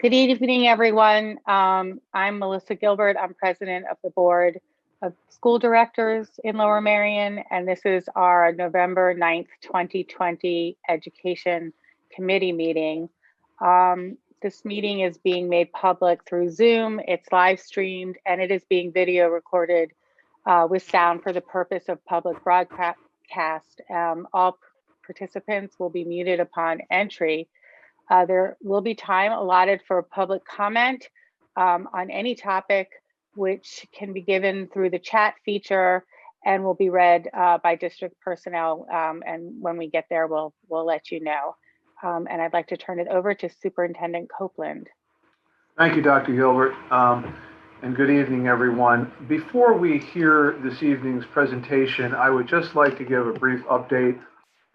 Good evening, everyone. I'm Melissa Gilbert. I'm president of the Board of School Directors in Lower Merion, and this is our November 9th, 2020 Education Committee meeting. This meeting is being made public through Zoom. It's live streamed, and it is being video recorded with sound for the purpose of public broadcast. All participants will be muted upon entry. There will be time allotted for public comment on any topic, which can be given through the chat feature and will be read by district personnel. And when we get there, we'll let you know. And I'd like to turn it over to Superintendent Copeland. Thank you, Dr. Gilbert, and good evening, everyone. Before we hear this evening's presentation, I would just like to give a brief update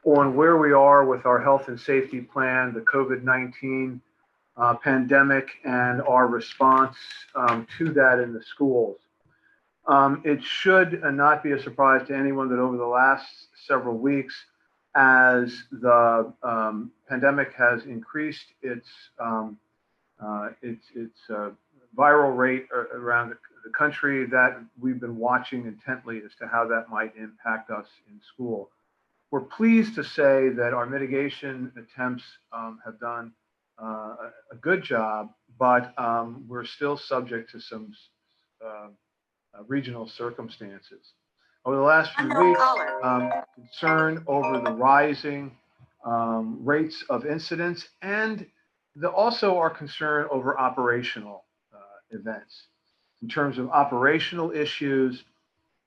on where we are with our health and safety plan, the COVID-19 pandemic, and our response to that in the schools. It should not be a surprise to anyone that over the last several weeks, as the pandemic has increased its viral rate around the country, that we've been watching intently as to how that might impact us in school. We're pleased to say that our mitigation attempts have done a good job, but we're still subject to some regional circumstances. Over the last few weeks, concern over the rising rates of incidents, and also our concern over operational events. In terms of operational issues,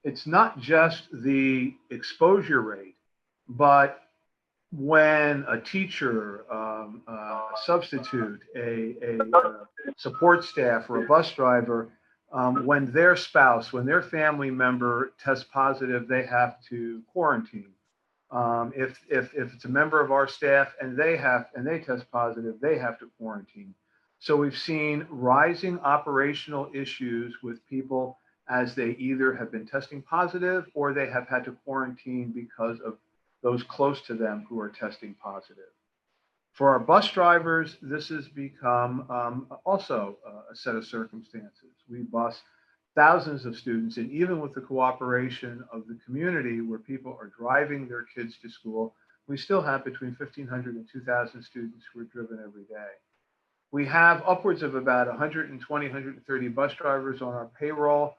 it's not just the exposure rate, but when a teacher, a substitute, a support staff, or a bus driver, when their spouse, when their family member tests positive, they have to quarantine. If it's a member of our staff and they test positive, they have to quarantine. So we've seen rising operational issues with people as they either have been testing positive or they have had to quarantine because of those close to them who are testing positive. For our bus drivers, this has become also a set of circumstances. We bus thousands of students, and even with the cooperation of the community where people are driving their kids to school, we still have between 1,500 and 2,000 students who are driven every day. We have upwards of about 120, 130 bus drivers on our payroll.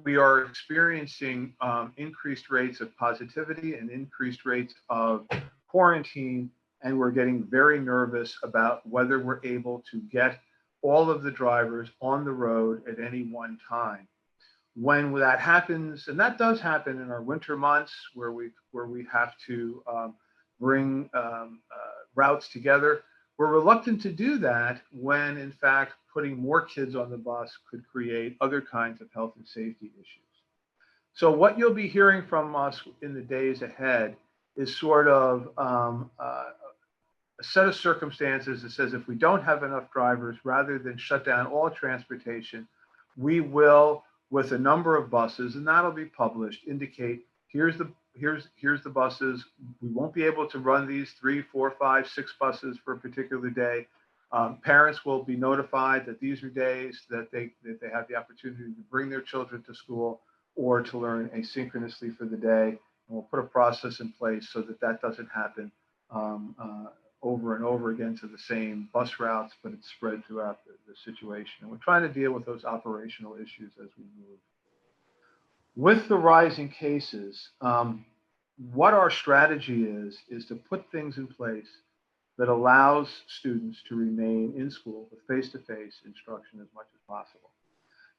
We are experiencing increased rates of positivity and increased rates of quarantine, and we're getting very nervous about whether we're able to get all of the drivers on the road at any one time. When that happens, and that does happen in our winter months where we have to bring routes together, we're reluctant to do that when, in fact, putting more kids on the bus could create other kinds of health and safety issues. So what you'll be hearing from us in the days ahead is sort of a set of circumstances that says if we don't have enough drivers, rather than shut down all transportation, we will, with a number of buses, and that'll be published, indicate here's the buses. We won't be able to run these 3, 4, 5, 6 buses for a particular day. Parents will be notified that these are days that they have the opportunity to bring their children to school or to learn asynchronously for the day. And we'll put a process in place so that that doesn't happen over and over again to the same bus routes, but it's spread throughout the situation. And we're trying to deal with those operational issues as we move. With the rising cases, what our strategy is to put things in place that allows students to remain in school with face-to-face instruction as much as possible.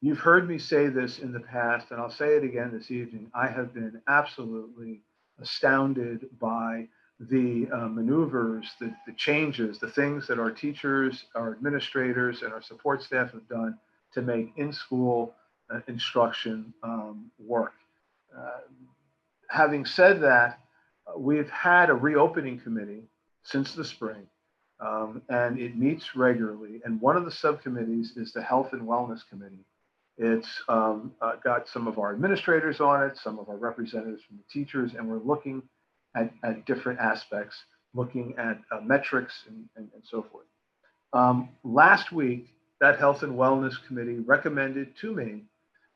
You've heard me say this in the past, and I'll say it again this evening. I have been absolutely astounded by the maneuvers, the changes, the things that our teachers, our administrators, and our support staff have done to make in-school instruction work. Having said that, we've had a reopening committee since the spring, and it meets regularly. And one of the subcommittees is the Health and Wellness Committee. It's got some of our administrators on it, some of our representatives from the teachers, and we're looking at different aspects, looking at metrics and so forth. Last week, that Health and Wellness Committee recommended to me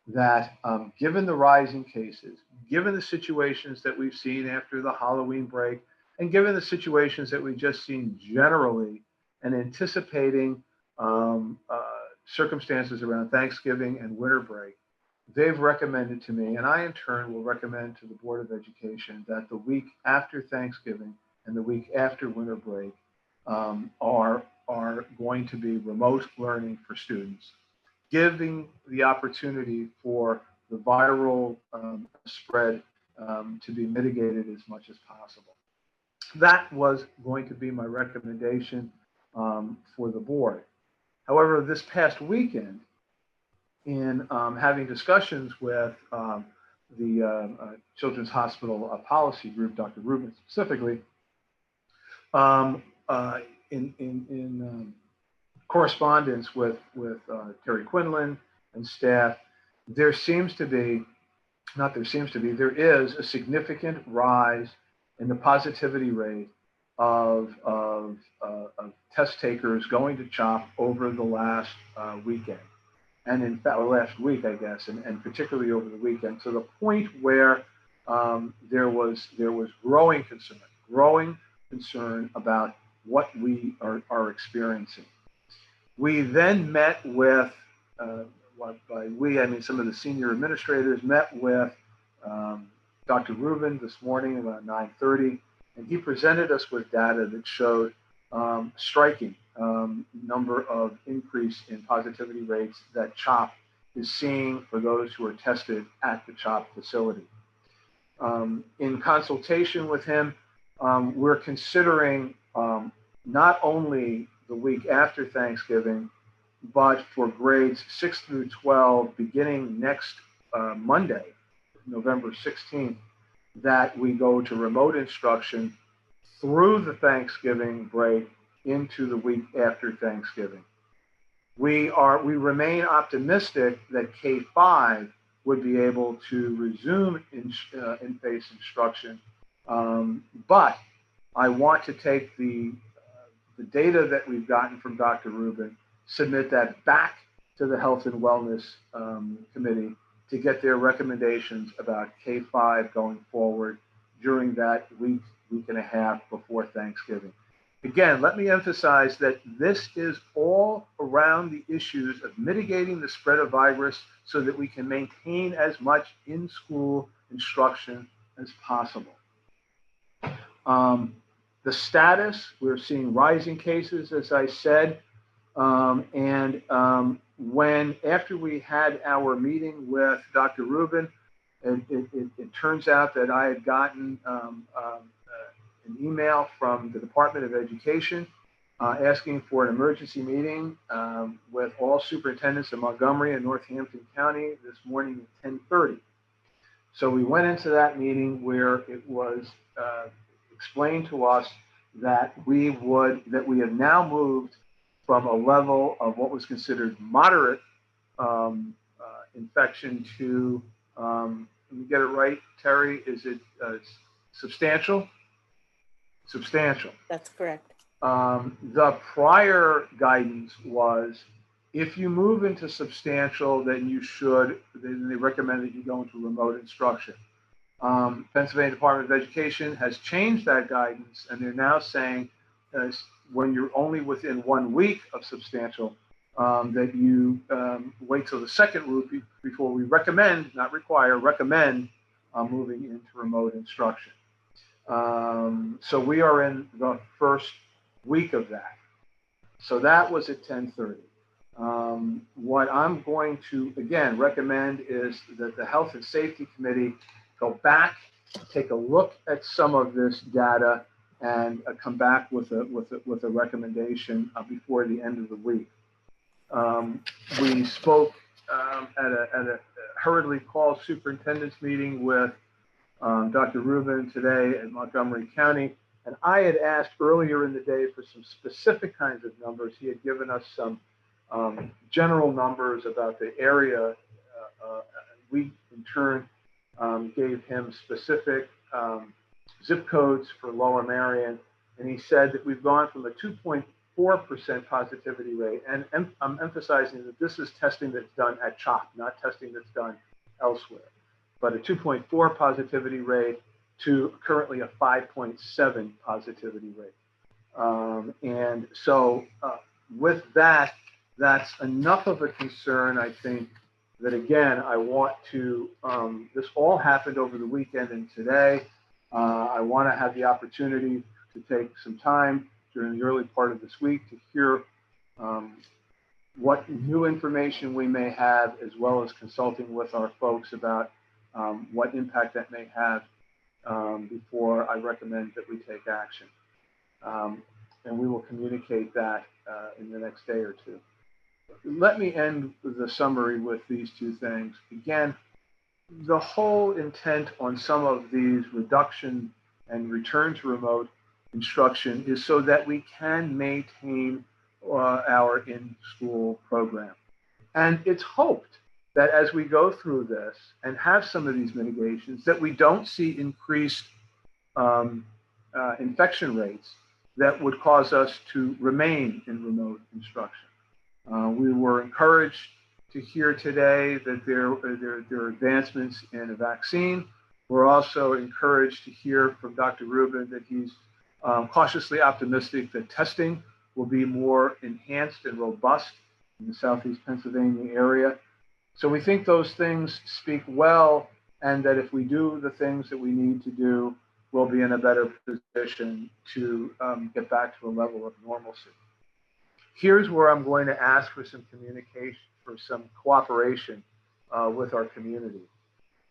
that given the rising cases, given the situations that we've seen after the Halloween break, and given the situations that we've just seen generally, and anticipating circumstances around Thanksgiving and winter break, they've recommended to me, and I in turn will recommend to the Board of Education, that the week after Thanksgiving and the week after winter break are going to be remote learning for students, giving the opportunity for the viral spread to be mitigated as much as possible. That was going to be my recommendation for the board. However, this past weekend, in having discussions with the Children's Hospital Policy Group, Dr. Rubin specifically, in correspondence with Terry Quinlan and staff, there is a significant rise in the positivity rate of test takers going to CHOP over the last weekend. And in fact, last week, I guess, and particularly over the weekend, to the point where there was growing concern about what we are experiencing. We then met with, by we, I mean some of the senior administrators, met with Dr. Rubin this morning about 9:30, and he presented us with data that showed striking number of increase in positivity rates that CHOP is seeing for those who are tested at the CHOP facility. In consultation with him, we're considering not only the week after Thanksgiving, but for grades 6 through 12, beginning next Monday, November 16th, that we go to remote instruction through the Thanksgiving break into the week after Thanksgiving. We remain optimistic that K-5 would be able to resume in-face instruction, but I want to take the data that we've gotten from Dr. Rubin, submit that back to the Health and Wellness Committee to get their recommendations about K-5 going forward during that week and a half before Thanksgiving. Again, let me emphasize that this is all around the issues of mitigating the spread of virus so that we can maintain as much in-school instruction as possible. The status, we're seeing rising cases, as I said, after we had our meeting with Dr. Rubin, it turns out that I had gotten an email from the Department of Education asking for an emergency meeting with all superintendents in Montgomery and Northampton County this morning at 10:30. So we went into that meeting where it was explained to us that we have now moved from a level of what was considered moderate infection to, let me get it right, Terry, is it substantial? Substantial. That's correct. The prior guidance was if you move into substantial, then they recommend that you go into remote instruction. Pennsylvania Department of Education has changed that guidance, and they're now saying when you're only within 1 week of substantial, that you wait till the second week before we recommend, not require, recommend moving into remote instruction. So we are in the first week of that. So that was at 10:30. What I'm going to, again, recommend is that the Health and Safety Committee go back, take a look at some of this data, and come back with a recommendation before the end of the week. We spoke at a hurriedly called superintendent's meeting with Dr. Rubin today in Montgomery County, and I had asked earlier in the day for some specific kinds of numbers. He had given us some general numbers about the area. We, in turn, gave him specific zip codes for Lower Merion, and he said that we've gone from a 2.4% positivity rate. And I'm emphasizing that this is testing that's done at CHOP, not testing that's done elsewhere. But a 2.4 positivity rate to currently a 5.7 positivity rate. And so with that, that's enough of a concern, I think, that again, I want to, this all happened over the weekend and today. I want to have the opportunity to take some time during the early part of this week to hear what new information we may have, as well as consulting with our folks about what impact that may have before I recommend that we take action. And we will communicate that in the next day or two. Let me end the summary with these two things. Again, the whole intent on some of these reduction and return to remote instruction is so that we can maintain our in-school program. And it's hoped that as we go through this and have some of these mitigations, that we don't see increased infection rates that would cause us to remain in remote instruction. We were encouraged to hear today that there are advancements in a vaccine. We're also encouraged to hear from Dr. Rubin that he's cautiously optimistic that testing will be more enhanced and robust in the Southeast Pennsylvania area. So we think those things speak well, and that if we do the things that we need to do, we'll be in a better position to get back to a level of normalcy. Here's where I'm going to ask for some communication, for some cooperation with our community.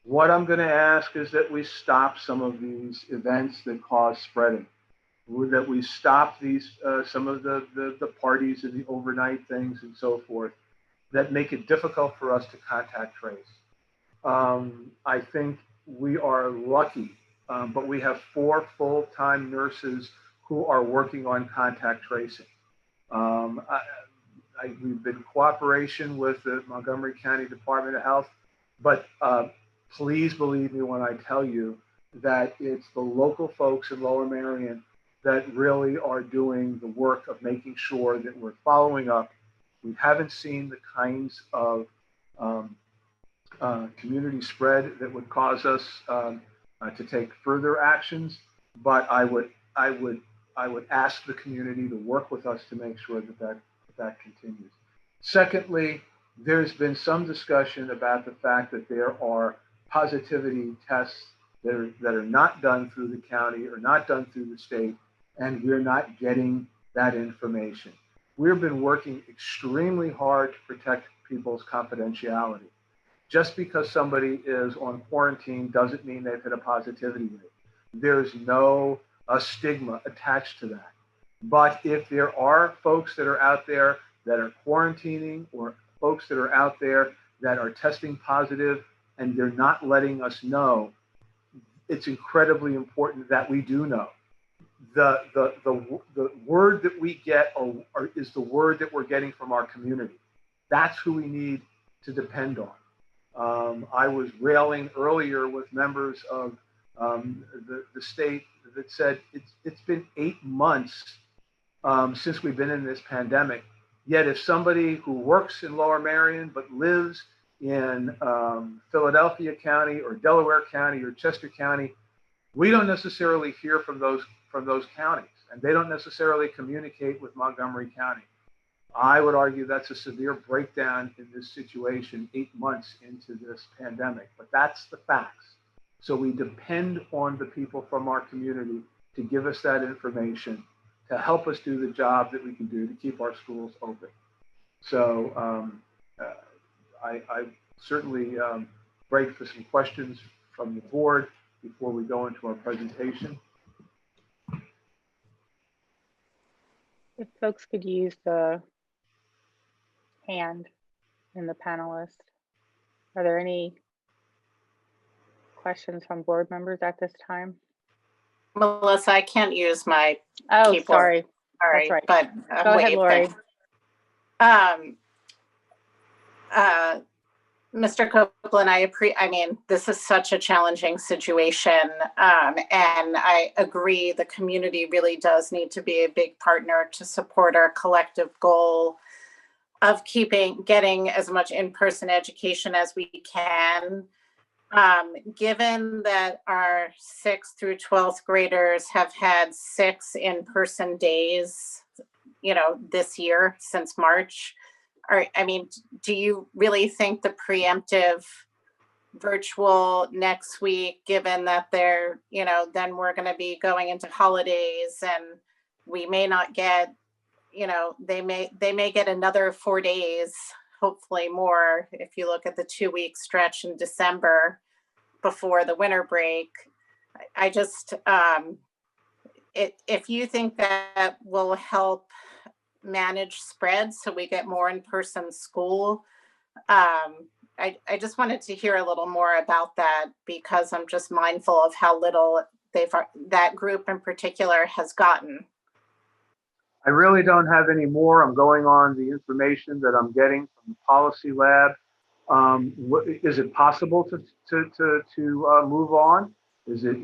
What I'm going to ask is that we stop some of these events that cause spreading, that we stop these some of the parties and the overnight things and so forth that make it difficult for us to contact trace. I think we are lucky, but we have 4 full-time nurses who are working on contact tracing. We've been in cooperation with the Montgomery County Department of Health, but please believe me when I tell you that it's the local folks in Lower Merion that really are doing the work of making sure that we're following up. We haven't seen the kinds of community spread that would cause us to take further actions, but I would ask the community to work with us to make sure that continues. Secondly, there's been some discussion about the fact that there are positivity tests that are not done through the county or not done through the state, and we're not getting that information. We've been working extremely hard to protect people's confidentiality. Just because somebody is on quarantine doesn't mean they've hit a positivity rate. There's no stigma attached to that. But if there are folks that are out there that are quarantining, or folks that are out there that are testing positive and they're not letting us know, it's incredibly important that we do know. The word that we get is the word that we're getting from our community. That's who we need to depend on. I was railing earlier with members of the state that said it's been 8 months since we've been in this pandemic. Yet if somebody who works in Lower Merion but lives in Philadelphia County or Delaware County or Chester County, we don't necessarily hear from those counties, and they don't necessarily communicate with Montgomery County. I would argue that's a severe breakdown in this situation 8 months into this pandemic, but that's the facts. So we depend on the people from our community to give us that information, to help us do the job that we can do to keep our schools open. So I certainly break for some questions from the board before we go into our presentation. If folks could use the hand in the panelist. Are there any questions from board members at this time? Melissa, I can't use my keyboard. Sorry. That's right. But go ahead, Lori. Mr. Copeland, I mean, this is such a challenging situation. And I agree, the community really does need to be a big partner to support our collective goal of getting as much in-person education as we can. Given that our 6th through 12th graders have had 6 in-person days, this year since March, do you really think the preemptive virtual next week, given that then we're going to be going into holidays and we may not get, they may get another 4 days, hopefully more, if you look at the 2-week stretch in December before the winter break. I just, if you think that will help manage spread so we get more in-person school, I just wanted to hear a little more about that, because I'm just mindful of how little that group in particular has gotten. I really don't have any more. I'm going on the information that I'm getting from the policy lab. Is it possible to move on? Is it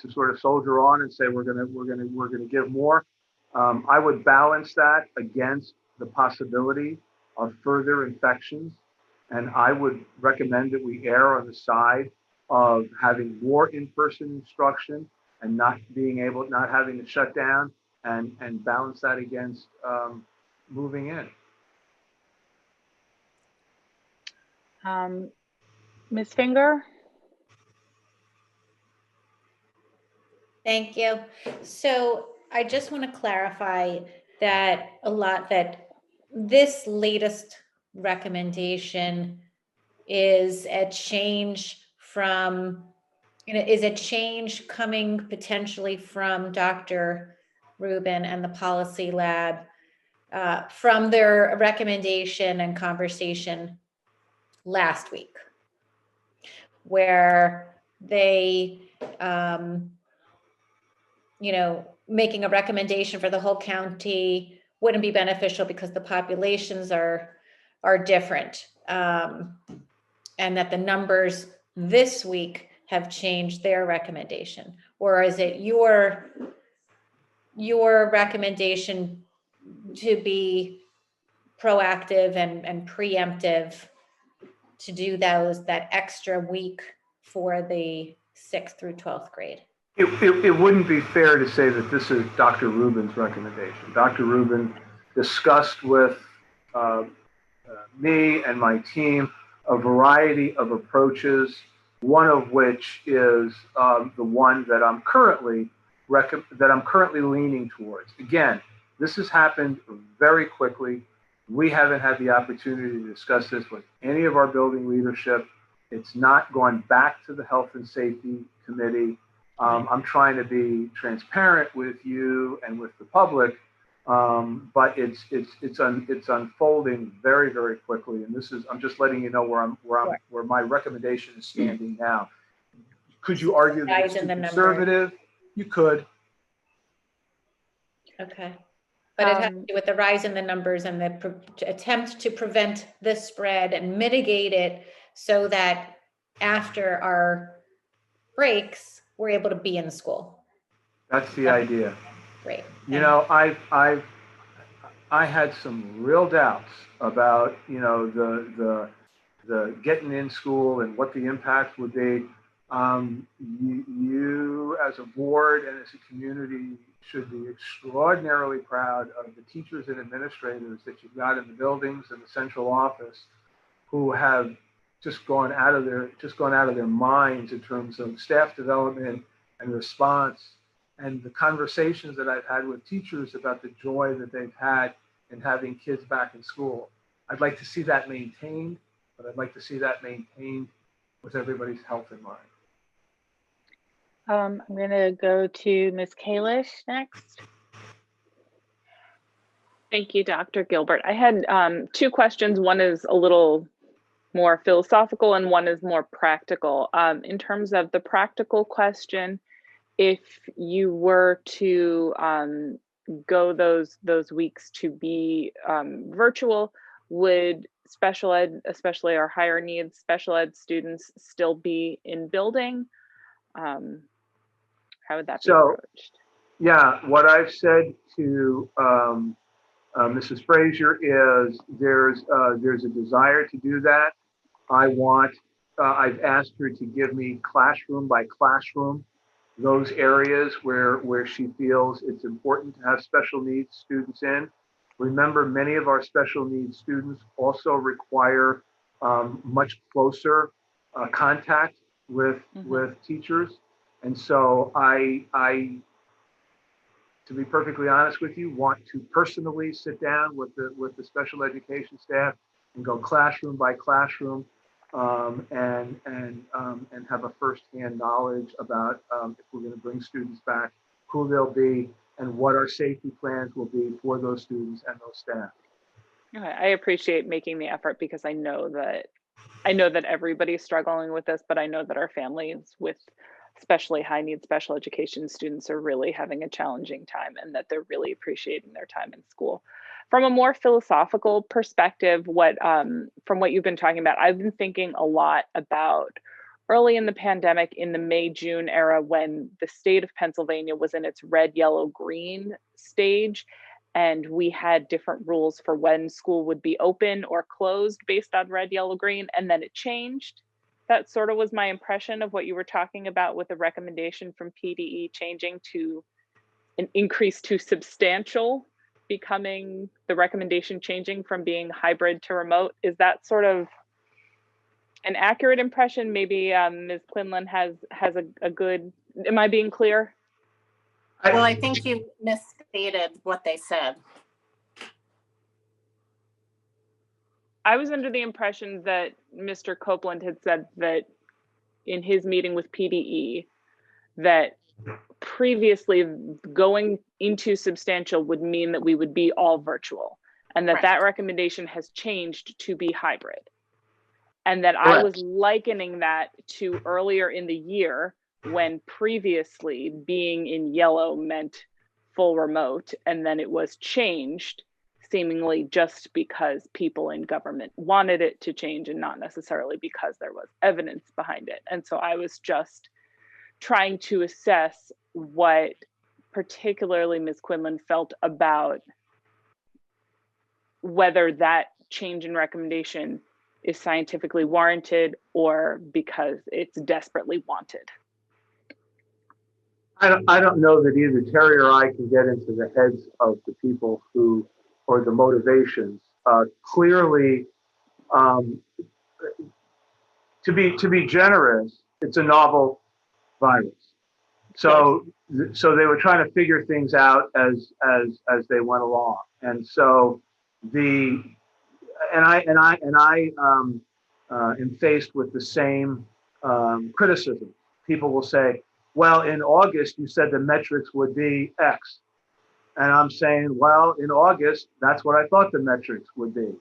to sort of soldier on and say we're gonna give more? I would balance that against the possibility of further infections, and I would recommend that we err on the side of having more in-person instruction and not having to shut down, and balance that against moving in. Ms. Finger? Thank you. So I just want to clarify that this latest recommendation is a change from, is a change coming potentially from Dr. Rubin and the policy lab from their recommendation and conversation last week, where they, making a recommendation for the whole county wouldn't be beneficial because the populations are different, and that the numbers this week have changed their recommendation? Or is it your recommendation to be proactive and preemptive to do that extra week for the 6th through 12th grade? It wouldn't be fair to say that this is Dr. Rubin's recommendation. Dr. Rubin discussed with me and my team a variety of approaches, one of which is the one that I'm currently leaning towards. Again, this has happened very quickly. We haven't had the opportunity to discuss this with any of our building leadership. It's not gone back to the Health and Safety Committee. I'm trying to be transparent with you and with the public, but it's unfolding very, very quickly. And I'm just letting you know where my recommendation is standing now. Could you argue that it's too conservative? You could. Okay. But it has to do with the rise in the numbers and the attempt to prevent the spread and mitigate it so that after our breaks, we're able to be in school. That's the idea. Great. I had some real doubts about, the getting in school and what the impact would be. You as a board and as a community should be extraordinarily proud of the teachers and administrators that you've got in the buildings and the central office who have just gone out of their minds in terms of staff development and response, and the conversations that I've had with teachers about the joy that they've had in having kids back in school. I'd like to see that maintained, but I'd like to see that maintained with everybody's health in mind. I'm going to go to Ms. Kalish next. Thank you, Dr. Gilbert. I had 2 questions. One is a little more philosophical and one is more practical. In terms of the practical question, if you were to go those weeks to be virtual, would special ed, especially our higher needs special ed students, still be in building? How would that be So, approached? yeah, what I've said to Mrs. Frazier is there's a desire to do that. I've asked her to give me classroom by classroom those areas where she feels it's important to have special needs students in. Remember, many of our special needs students also require much closer contact with teachers. And so to be perfectly honest with you, want to personally sit down with the special education staff and go classroom by classroom, and have a firsthand knowledge about if we're going to bring students back, who they'll be, and what our safety plans will be for those students and those staff. Okay, I appreciate making the effort because I know that everybody's struggling with this, but I know that our families with especially high needs special education students are really having a challenging time, and that they're really appreciating their time in school. From a more philosophical perspective, from what you've been talking about, I've been thinking a lot about early in the pandemic, in the May-June era, when the state of Pennsylvania was in its red, yellow, green stage, and we had different rules for when school would be open or closed based on red, yellow, green, and then it changed. That sort of was my impression of what you were talking about with the recommendation from PDE changing to an increase to substantial, becoming the recommendation changing from being hybrid to remote. Is that sort of an accurate impression? Maybe Ms. Quinlan has a good, am I being clear? Well, I think you misstated what they said. I was under the impression that Mr. Copeland had said that in his meeting with PDE, that previously going into substantial would mean that we would be all virtual, and that that recommendation has changed to be hybrid. And that I was likening that to earlier in the year when previously being in yellow meant full remote, and then it was changed seemingly just because people in government wanted it to change and not necessarily because there was evidence behind it. And so I was just trying to assess what particularly Ms. Quinlan felt about whether that change in recommendation is scientifically warranted or because it's desperately wanted. I don't know that either Terry or I can get into the heads of the people who, or the motivations. Clearly, to be generous, it's a novel virus. So they were trying to figure things out as they went along, and so I am faced with the same criticism. People will say, well, in August, you said the metrics would be X. And I'm saying, well, in August, that's what I thought the metrics would be.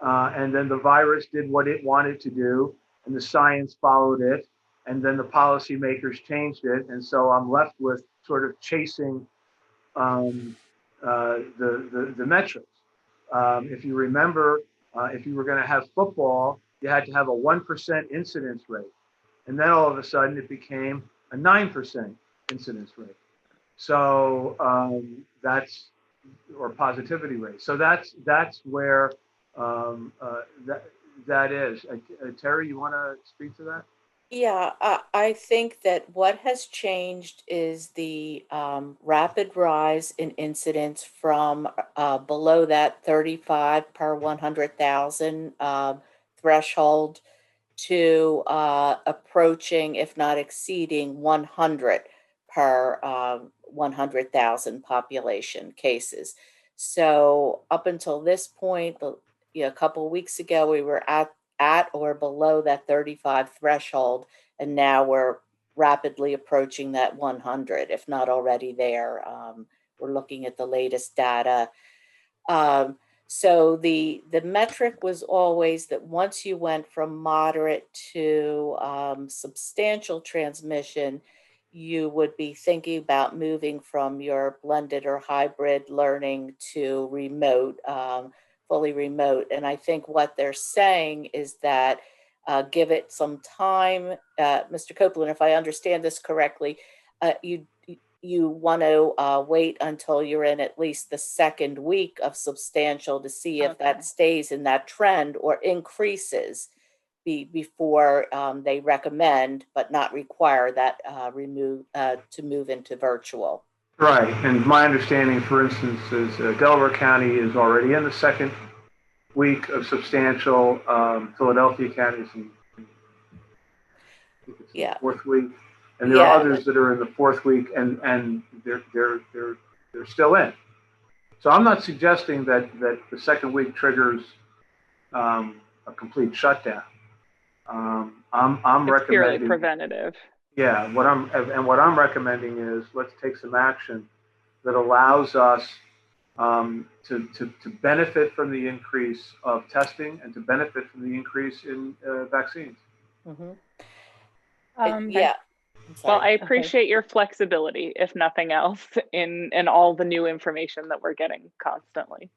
And then the virus did what it wanted to do, and the science followed it, and then the policymakers changed it. And so I'm left with sort of chasing the metrics. If you remember, if you were going to have football, you had to have a 1% incidence rate. And then all of a sudden it became a 9% incidence rate. So or positivity rate. So that's where that is. Terry, you want to speak to that? Yeah, I think that what has changed is the rapid rise in incidents from below that 35 per 100,000 threshold to approaching, if not exceeding, 100 per 100,000 population cases. So up until this point, a couple of weeks ago, we were at or below that 35 threshold, and now we're rapidly approaching that 100, if not already there. We're looking at the latest data. So the metric was always that once you went from moderate to substantial transmission, you would be thinking about moving from your blended or hybrid learning to remote, fully remote. And I think what they're saying is that give it some time. Mr. Copeland, if I understand this correctly, you want to wait until you're in at least the second week of substantial to see if that stays in that trend or increases before they recommend but not require that to move into virtual. Right, and my understanding, for instance, is Delaware County is already in the second week of substantial. Philadelphia County is in the fourth week, and there are others that are in the fourth week, and they're still in. So I'm not suggesting that the second week triggers a complete shutdown. I'm it's purely recommending preventative. Yeah, what I'm recommending is let's take some action that allows us to benefit from the increase of testing and to benefit from the increase in vaccines. Well, I appreciate your flexibility, if nothing else, in all the new information that we're getting constantly.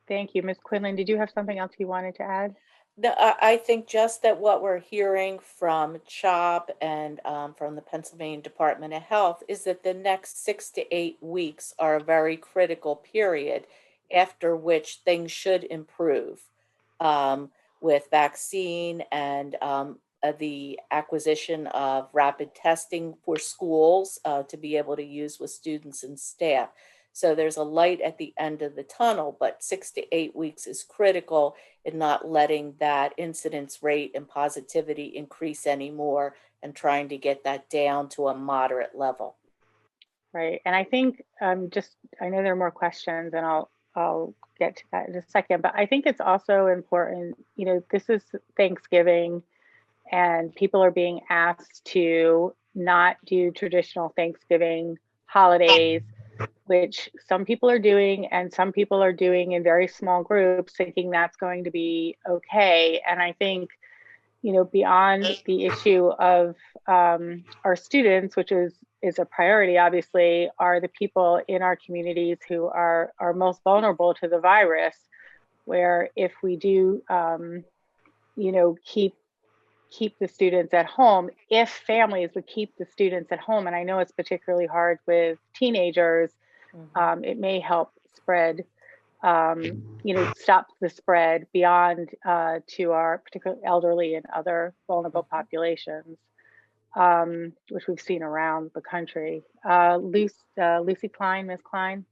Thank you. Ms. Quinlan, did you have something else you wanted to add? No, I think just that what we're hearing from CHOP and from the Pennsylvania Department of Health is that the next 6 to 8 weeks are a very critical period, after which things should improve with vaccine and the acquisition of rapid testing for schools to be able to use with students and staff. So there's a light at the end of the tunnel, but 6 to 8 weeks is critical in not letting that incidence rate and positivity increase anymore and trying to get that down to a moderate level. Right. And I think I know there are more questions and I'll get to that in a second, but I think it's also important, this is Thanksgiving and people are being asked to not do traditional Thanksgiving holidays, which some people are doing and some people are doing in very small groups thinking that's going to be okay. And I think, beyond the issue of our students, which is a priority, obviously, are the people in our communities who are most vulnerable to the virus, where if we do, keep the students at home, if families would keep the students at home, and I know it's particularly hard with teenagers, it may help spread, stop the spread beyond to our particularly elderly and other vulnerable populations, which we've seen around the country. Lucy Klein, Ms. Klein.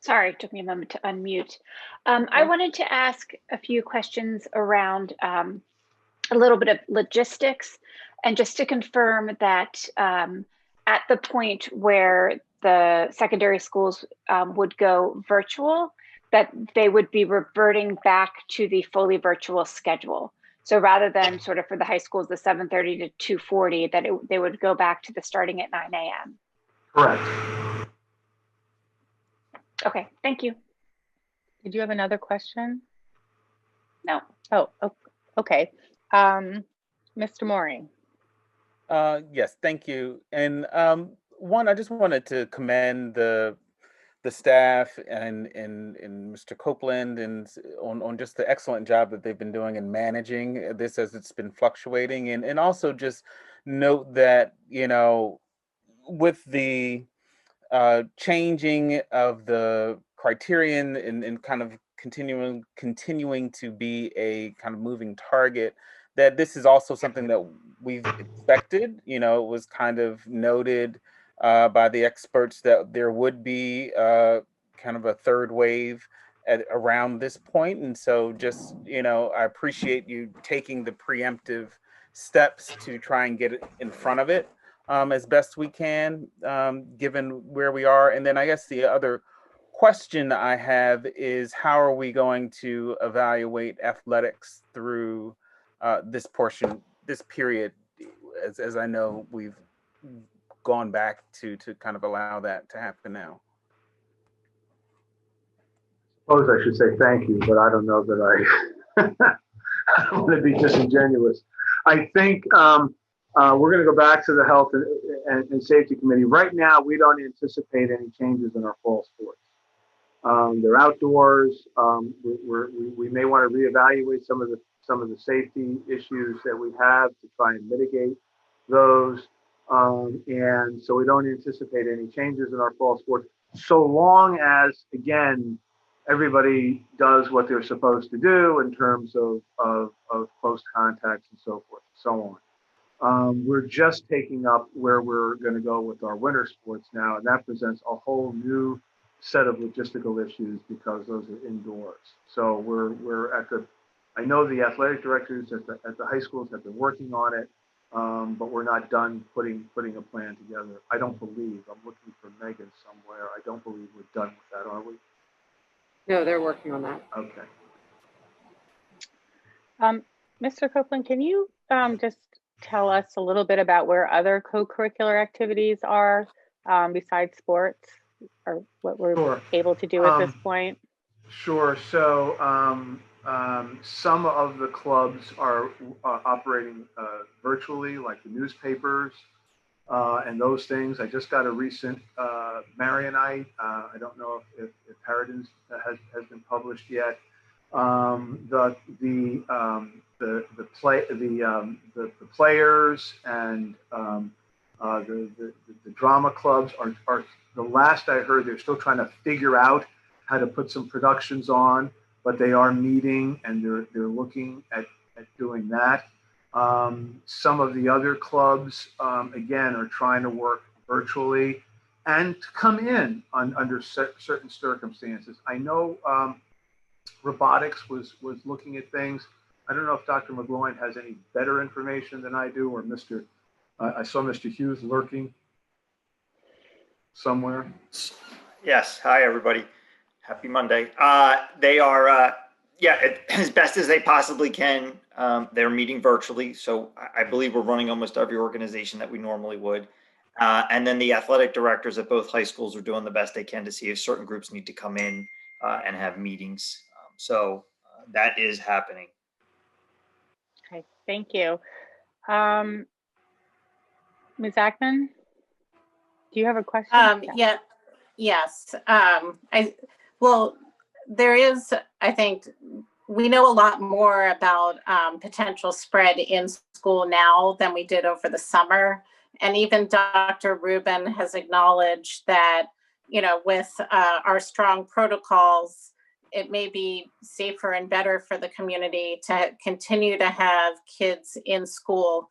Sorry, it took me a moment to unmute. I wanted to ask a few questions around a little bit of logistics, and just to confirm that at the point where the secondary schools would go virtual, that they would be reverting back to the fully virtual schedule. So rather than sort of for the high schools, the 7:30 to 2:40, that they would go back to the starting at 9 a.m. Correct. Okay, thank you. Did you have another question? No. Oh, okay. Mr. Mooring. Yes, thank you. And one, I just wanted to commend the staff and Mr. Copeland and on just the excellent job that they've been doing in managing this as it's been fluctuating, and also just note that with the changing of the criterion and kind of continuing to be a kind of moving target, that this is also something that we've expected. It was kind of noted by the experts that there would be kind of a third wave around this point. And so just, I appreciate you taking the preemptive steps to try and get it in front of it as best we can, given where we are. And then I guess the other question I have is, how are we going to evaluate athletics through this period, as I know we've gone back to kind of allow that to happen now? I suppose I should say thank you, but I don't know that I want to be disingenuous. I think we're going to go back to the Health and Safety Committee. Right now, we don't anticipate any changes in our fall sports. They're outdoors. We may want to reevaluate some of the safety issues that we have to try and mitigate those. And so we don't anticipate any changes in our fall sports, so long as, again, everybody does what they're supposed to do in terms of close contacts and so forth and so on. We're just taking up where we're going to go with our winter sports now, and that presents a whole new set of logistical issues because those are indoors. So we're at the, I know the athletic directors at the high schools have been working on it, but we're not done putting a plan together. I don't believe, I'm looking for Megan somewhere, I don't believe we're done with that, are we? No, they're working on that. Okay. Mr. Copeland, can you just tell us a little bit about where other co-curricular activities are besides sports, or what we're able to do at this point? Sure. So some of the clubs are operating virtually, like the newspapers and those things. I just got a recent Marionite. I don't know if Paradise has been published yet. The players and the drama clubs are the last I heard, they're still trying to figure out how to put some productions on, but they are meeting and they're looking at doing that. Some of the other clubs, again, are trying to work virtually and to come in under certain circumstances. I know robotics was looking at things. I don't know if Dr. McGloin has any better information than I do, or I saw Mr. Hughes lurking somewhere. Yes. Hi, everybody. Happy Monday. They are, as best as they possibly can. They're meeting virtually. So I believe we're running almost every organization that we normally would. And then the athletic directors at both high schools are doing the best they can to see if certain groups need to come in and have meetings. So that is happening. Okay, thank you. Ms. Ackman, do you have a question? Yes. There is, I think, we know a lot more about potential spread in school now than we did over the summer. And even Dr. Rubin has acknowledged that, with our strong protocols, it may be safer and better for the community to continue to have kids in school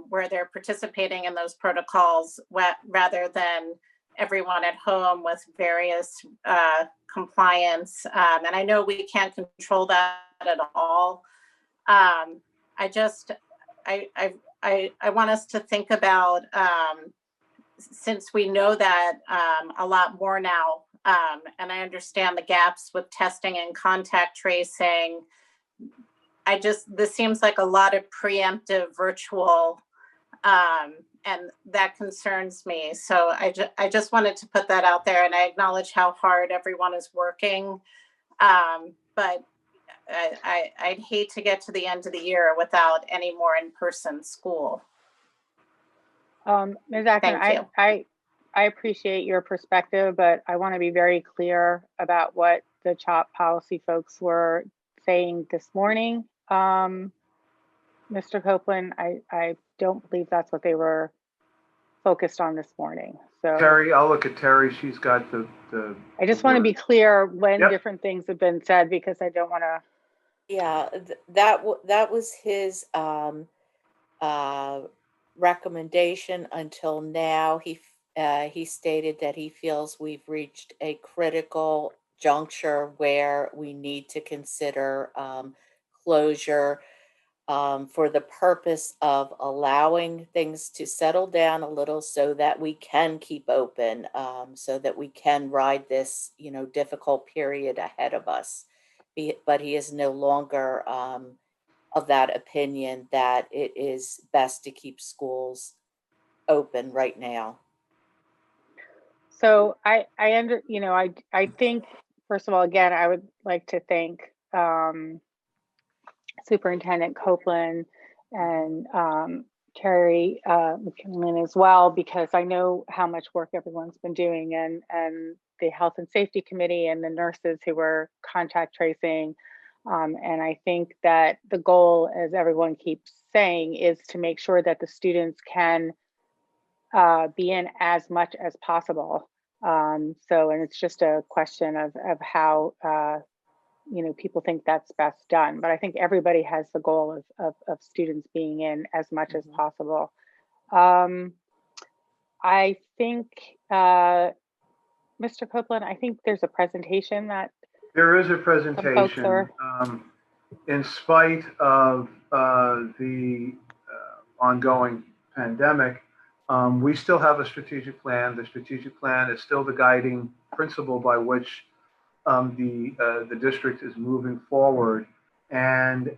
where they're participating in those protocols rather than everyone at home with various compliance. And I know we can't control that at all. I want us to think about, since we know that a lot more now, and I understand the gaps with testing and contact tracing, this seems like a lot of preemptive virtual, and that concerns me. So I just wanted to put that out there, and I acknowledge how hard everyone is working. But I'd hate to get to the end of the year without any more in-person school. Ms. Ackman, I appreciate your perspective, but I want to be very clear about what the CHOP policy folks were saying this morning. Mr. Copeland, I don't believe that's what they were focused on this morning. So Terry, I'll look at Terry. She's got the I just want to be clear when different things have been said, because I don't want to. Yeah, that was his recommendation until now. He stated that he feels we've reached a critical juncture where we need to consider closure for the purpose of allowing things to settle down a little so that we can keep open, so that we can ride this, difficult period ahead of us. But he is no longer of that opinion that it is best to keep schools open right now. So I think, first of all, again, I would like to thank Superintendent Copeland and Secretary McKinley as well, because I know how much work everyone's been doing, and the Health and Safety Committee and the nurses who were contact tracing. And I think that the goal, as everyone keeps saying, is to make sure that the students can be in as much as possible. And it's just a question of how people think that's best done. But I think everybody has the goal of students being in as much as possible. I think, Mr. Copeland, I think there's a presentation that There is a some folks presentation. are. In spite of the ongoing pandemic, we still have a strategic plan. The strategic plan is still the guiding principle by which the district is moving forward, and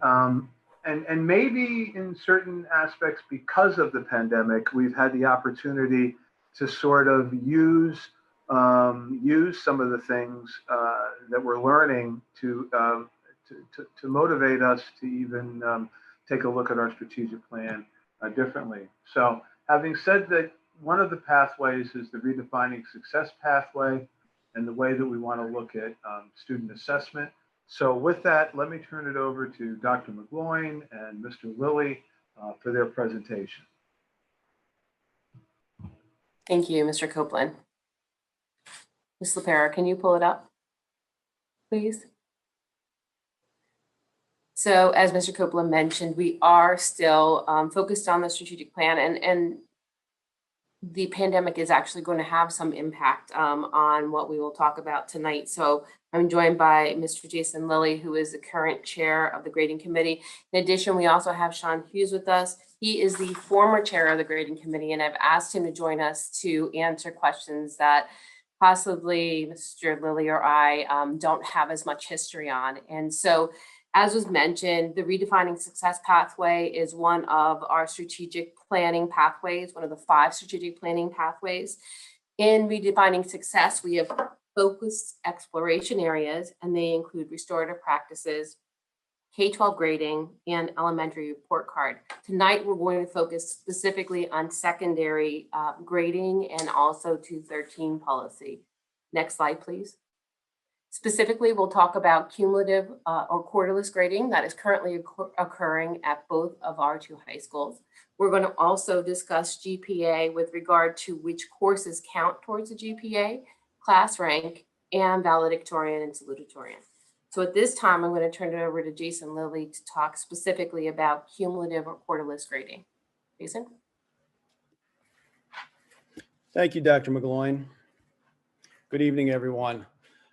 maybe in certain aspects because of the pandemic, we've had the opportunity to sort of use some of the things that we're learning to motivate us to even take a look at our strategic plan differently. So, having said that, one of the pathways is the redefining success pathway, and the way that we want to look at student assessment. So with that, let me turn it over to Dr. McGloin and Mr. Lilly for their presentation. Thank you, Mr. Copeland. Ms. LaPera, can you pull it up, please? So as Mr. Copeland mentioned, we are still focused on the strategic plan, and the pandemic is actually going to have some impact on what we will talk about tonight. So I'm joined by Mr. Jason Lilly, who is the current chair of the grading committee. In addition, we also have Sean Hughes with us. He is the former chair of the grading committee, and I've asked him to join us to answer questions that possibly Mr. Lilly or I don't have as much history on. And so, as was mentioned, the Redefining Success pathway is one of our strategic planning pathways, one of the 5 strategic planning pathways. In Redefining Success, we have focused exploration areas, and they include restorative practices, K-12 grading, and elementary report card. Tonight, we're going to focus specifically on secondary grading and also 213 policy. Next slide, please. Specifically, we'll talk about cumulative or quarterless grading that is currently occurring at both of our 2 high schools. We're going to also discuss GPA with regard to which courses count towards the GPA, class rank, and valedictorian and salutatorian. So at this time, I'm going to turn it over to Jason Lilly to talk specifically about cumulative or quarterless grading. Jason? Thank you, Dr. McGloin. Good evening, everyone.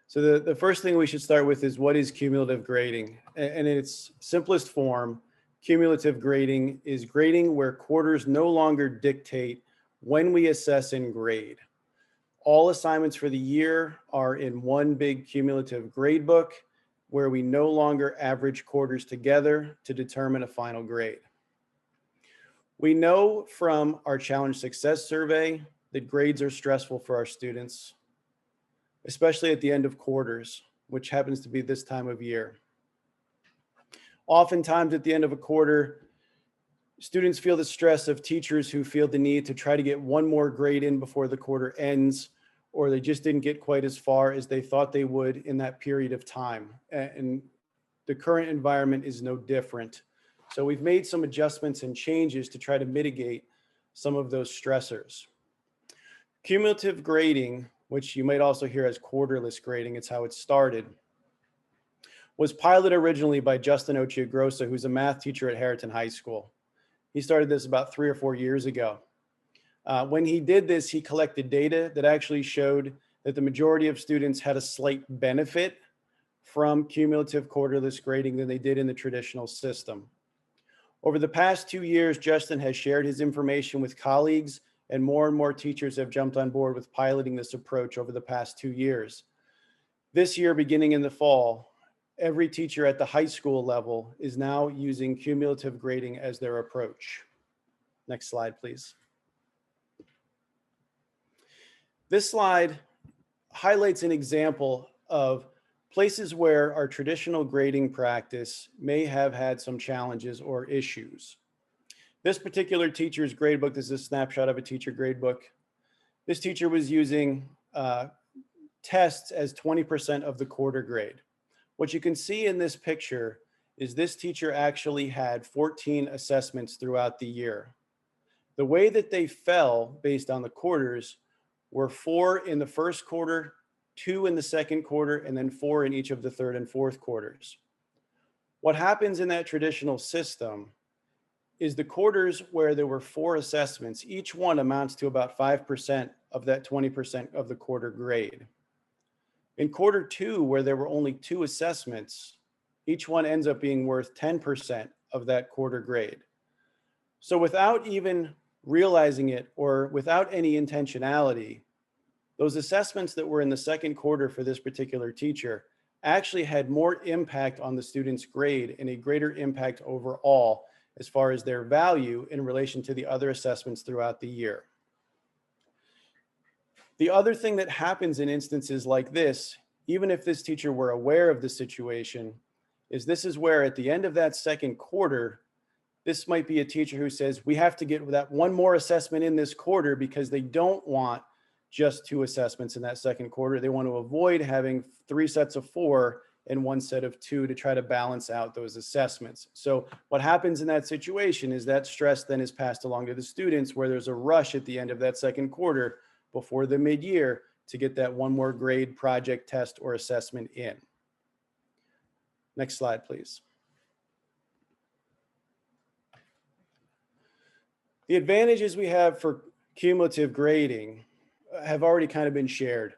So the first thing we should start with is, what is cumulative grading? And in its simplest form, cumulative grading is grading where quarters no longer dictate when we assess and grade. All assignments for the year are in one big cumulative grade book where we no longer average quarters together to determine a final grade. We know from our Challenge Success Survey that grades are stressful for our students, especially at the end of quarters, which happens to be this time of year. Oftentimes at the end of a quarter, students feel the stress of teachers who feel the need to try to get one more grade in before the quarter ends, or they just didn't get quite as far as they thought they would in that period of time. And the current environment is no different. So we've made some adjustments and changes to try to mitigate some of those stressors. Cumulative grading, which you might also hear as quarterless grading, it's how it started, was piloted originally by Justin Ochiogrosa, who's a math teacher at Harriton High School. He started this about 3 or 4 years ago. When he did this, he collected data that actually showed that the majority of students had a slight benefit from cumulative quarterless grading than they did in the traditional system. Over the past 2 years, Justin has shared his information with colleagues, and more teachers have jumped on board with piloting this approach over the past 2 years. This year, beginning in the fall, every teacher at the high school level is now using cumulative grading as their approach. Next slide, please. This slide highlights an example of places where our traditional grading practice may have had some challenges or issues. This particular teacher's gradebook, this is a snapshot of a teacher gradebook. This teacher was using tests as 20% of the quarter grade. What you can see in this picture is this teacher actually had 14 assessments throughout the year. The way that they fell based on the quarters were 4 in the first quarter, 2 in the second quarter, and then 4 in each of the third and fourth quarters. What happens in that traditional system is the quarters where there were 4 assessments, each one amounts to about 5% of that 20% of the quarter grade. In quarter 2, where there were only 2 assessments, each one ends up being worth 10% of that quarter grade. So without even realizing it or without any intentionality, those assessments that were in the second quarter for this particular teacher actually had more impact on the student's grade and a greater impact overall as far as their value in relation to the other assessments throughout the year. The other thing that happens in instances like this, even if this teacher were aware of the situation, is this is where at the end of that second quarter, this might be a teacher who says, we have to get that one more assessment in this quarter because they don't want just 2 assessments in that second quarter. They want to avoid having 3 sets of 4 and 1 set of 2 to try to balance out those assessments. So what happens in that situation is that stress then is passed along to the students where there's a rush at the end of that second quarter before the mid-year to get that one more grade, project, test, or assessment in. Next slide, please. The advantages we have for cumulative grading have already kind of been shared.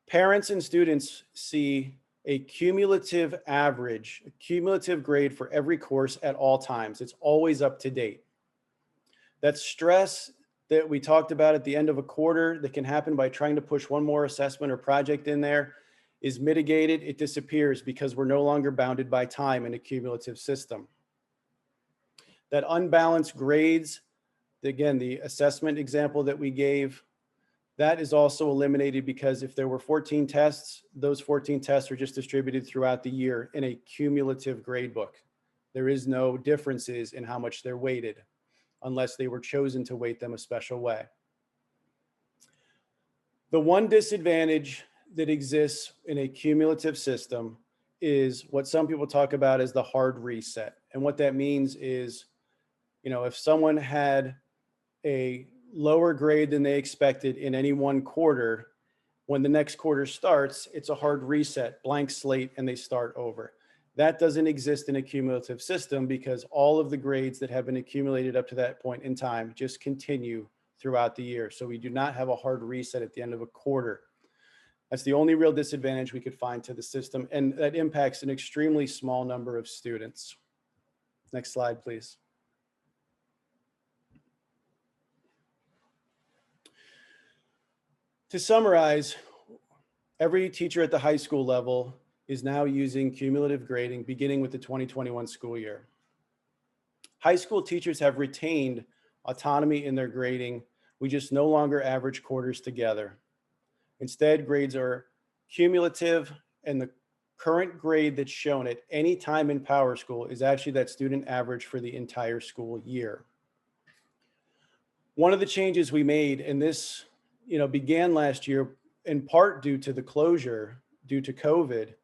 Parents and students see a cumulative average, a cumulative grade for every course at all times. It's always up to date. That stress that we talked about at the end of a quarter that can happen by trying to push one more assessment or project in there is mitigated. It disappears because we're no longer bounded by time in a cumulative system. That unbalanced grades, again, the assessment example that we gave, that is also eliminated because if there were 14 tests, those 14 tests are just distributed throughout the year in a cumulative grade book. There is no differences in how much they're weighted unless they were chosen to weight them a special way. The one disadvantage that exists in a cumulative system is what some people talk about as the hard reset. And what that means is, if someone had a lower grade than they expected in any one quarter, when the next quarter starts, it's a hard reset, blank slate, and they start over. That doesn't exist in a cumulative system because all of the grades that have been accumulated up to that point in time just continue throughout the year. So we do not have a hard reset at the end of a quarter. That's the only real disadvantage we could find to the system, and that impacts an extremely small number of students. Next slide, please. To summarize, every teacher at the high school level is now using cumulative grading beginning with the 2021 school year. High school teachers have retained autonomy in their grading. We just no longer average quarters together. Instead, grades are cumulative, and the current grade that's shown at any time in Power School is actually that student average for the entire school year. One of the changes we made, and this began last year in part due to the closure, due to COVID,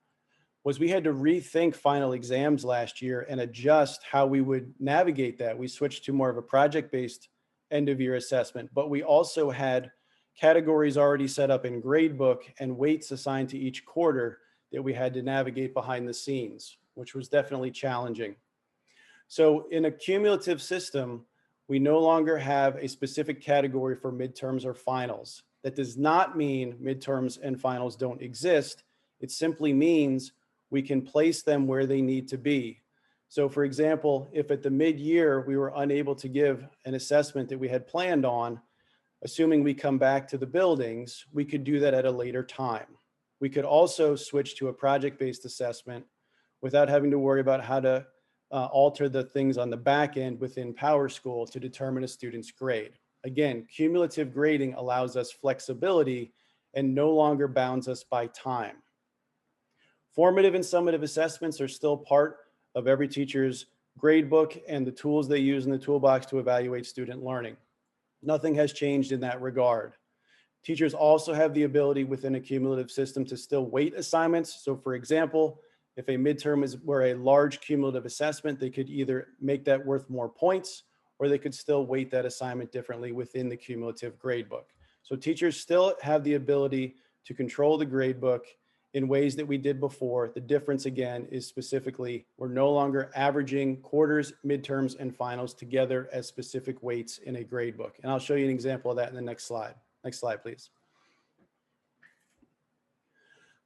was we had to rethink final exams last year and adjust how we would navigate that. We switched to more of a project-based end-of-year assessment, but we also had categories already set up in gradebook and weights assigned to each quarter that we had to navigate behind the scenes, which was definitely challenging. So in a cumulative system, we no longer have a specific category for midterms or finals. That does not mean midterms and finals don't exist. It simply means we can place them where they need to be. So for example, if at the mid-year we were unable to give an assessment that we had planned on, assuming we come back to the buildings, we could do that at a later time. We could also switch to a project-based assessment without having to worry about how to alter the things on the back end within Power School to determine a student's grade. Again, cumulative grading allows us flexibility and no longer bounds us by time. Formative and summative assessments are still part of every teacher's gradebook and the tools they use in the toolbox to evaluate student learning. Nothing has changed in that regard. Teachers also have the ability within a cumulative system to still weight assignments. So for example, if a midterm is where a large cumulative assessment, they could either make that worth more points, or they could still weight that assignment differently within the cumulative gradebook. So teachers still have the ability to control the gradebook in ways that we did before. The difference again is specifically, we're no longer averaging quarters, midterms, and finals together as specific weights in a gradebook. And I'll show you an example of that in the next slide. Next slide, please.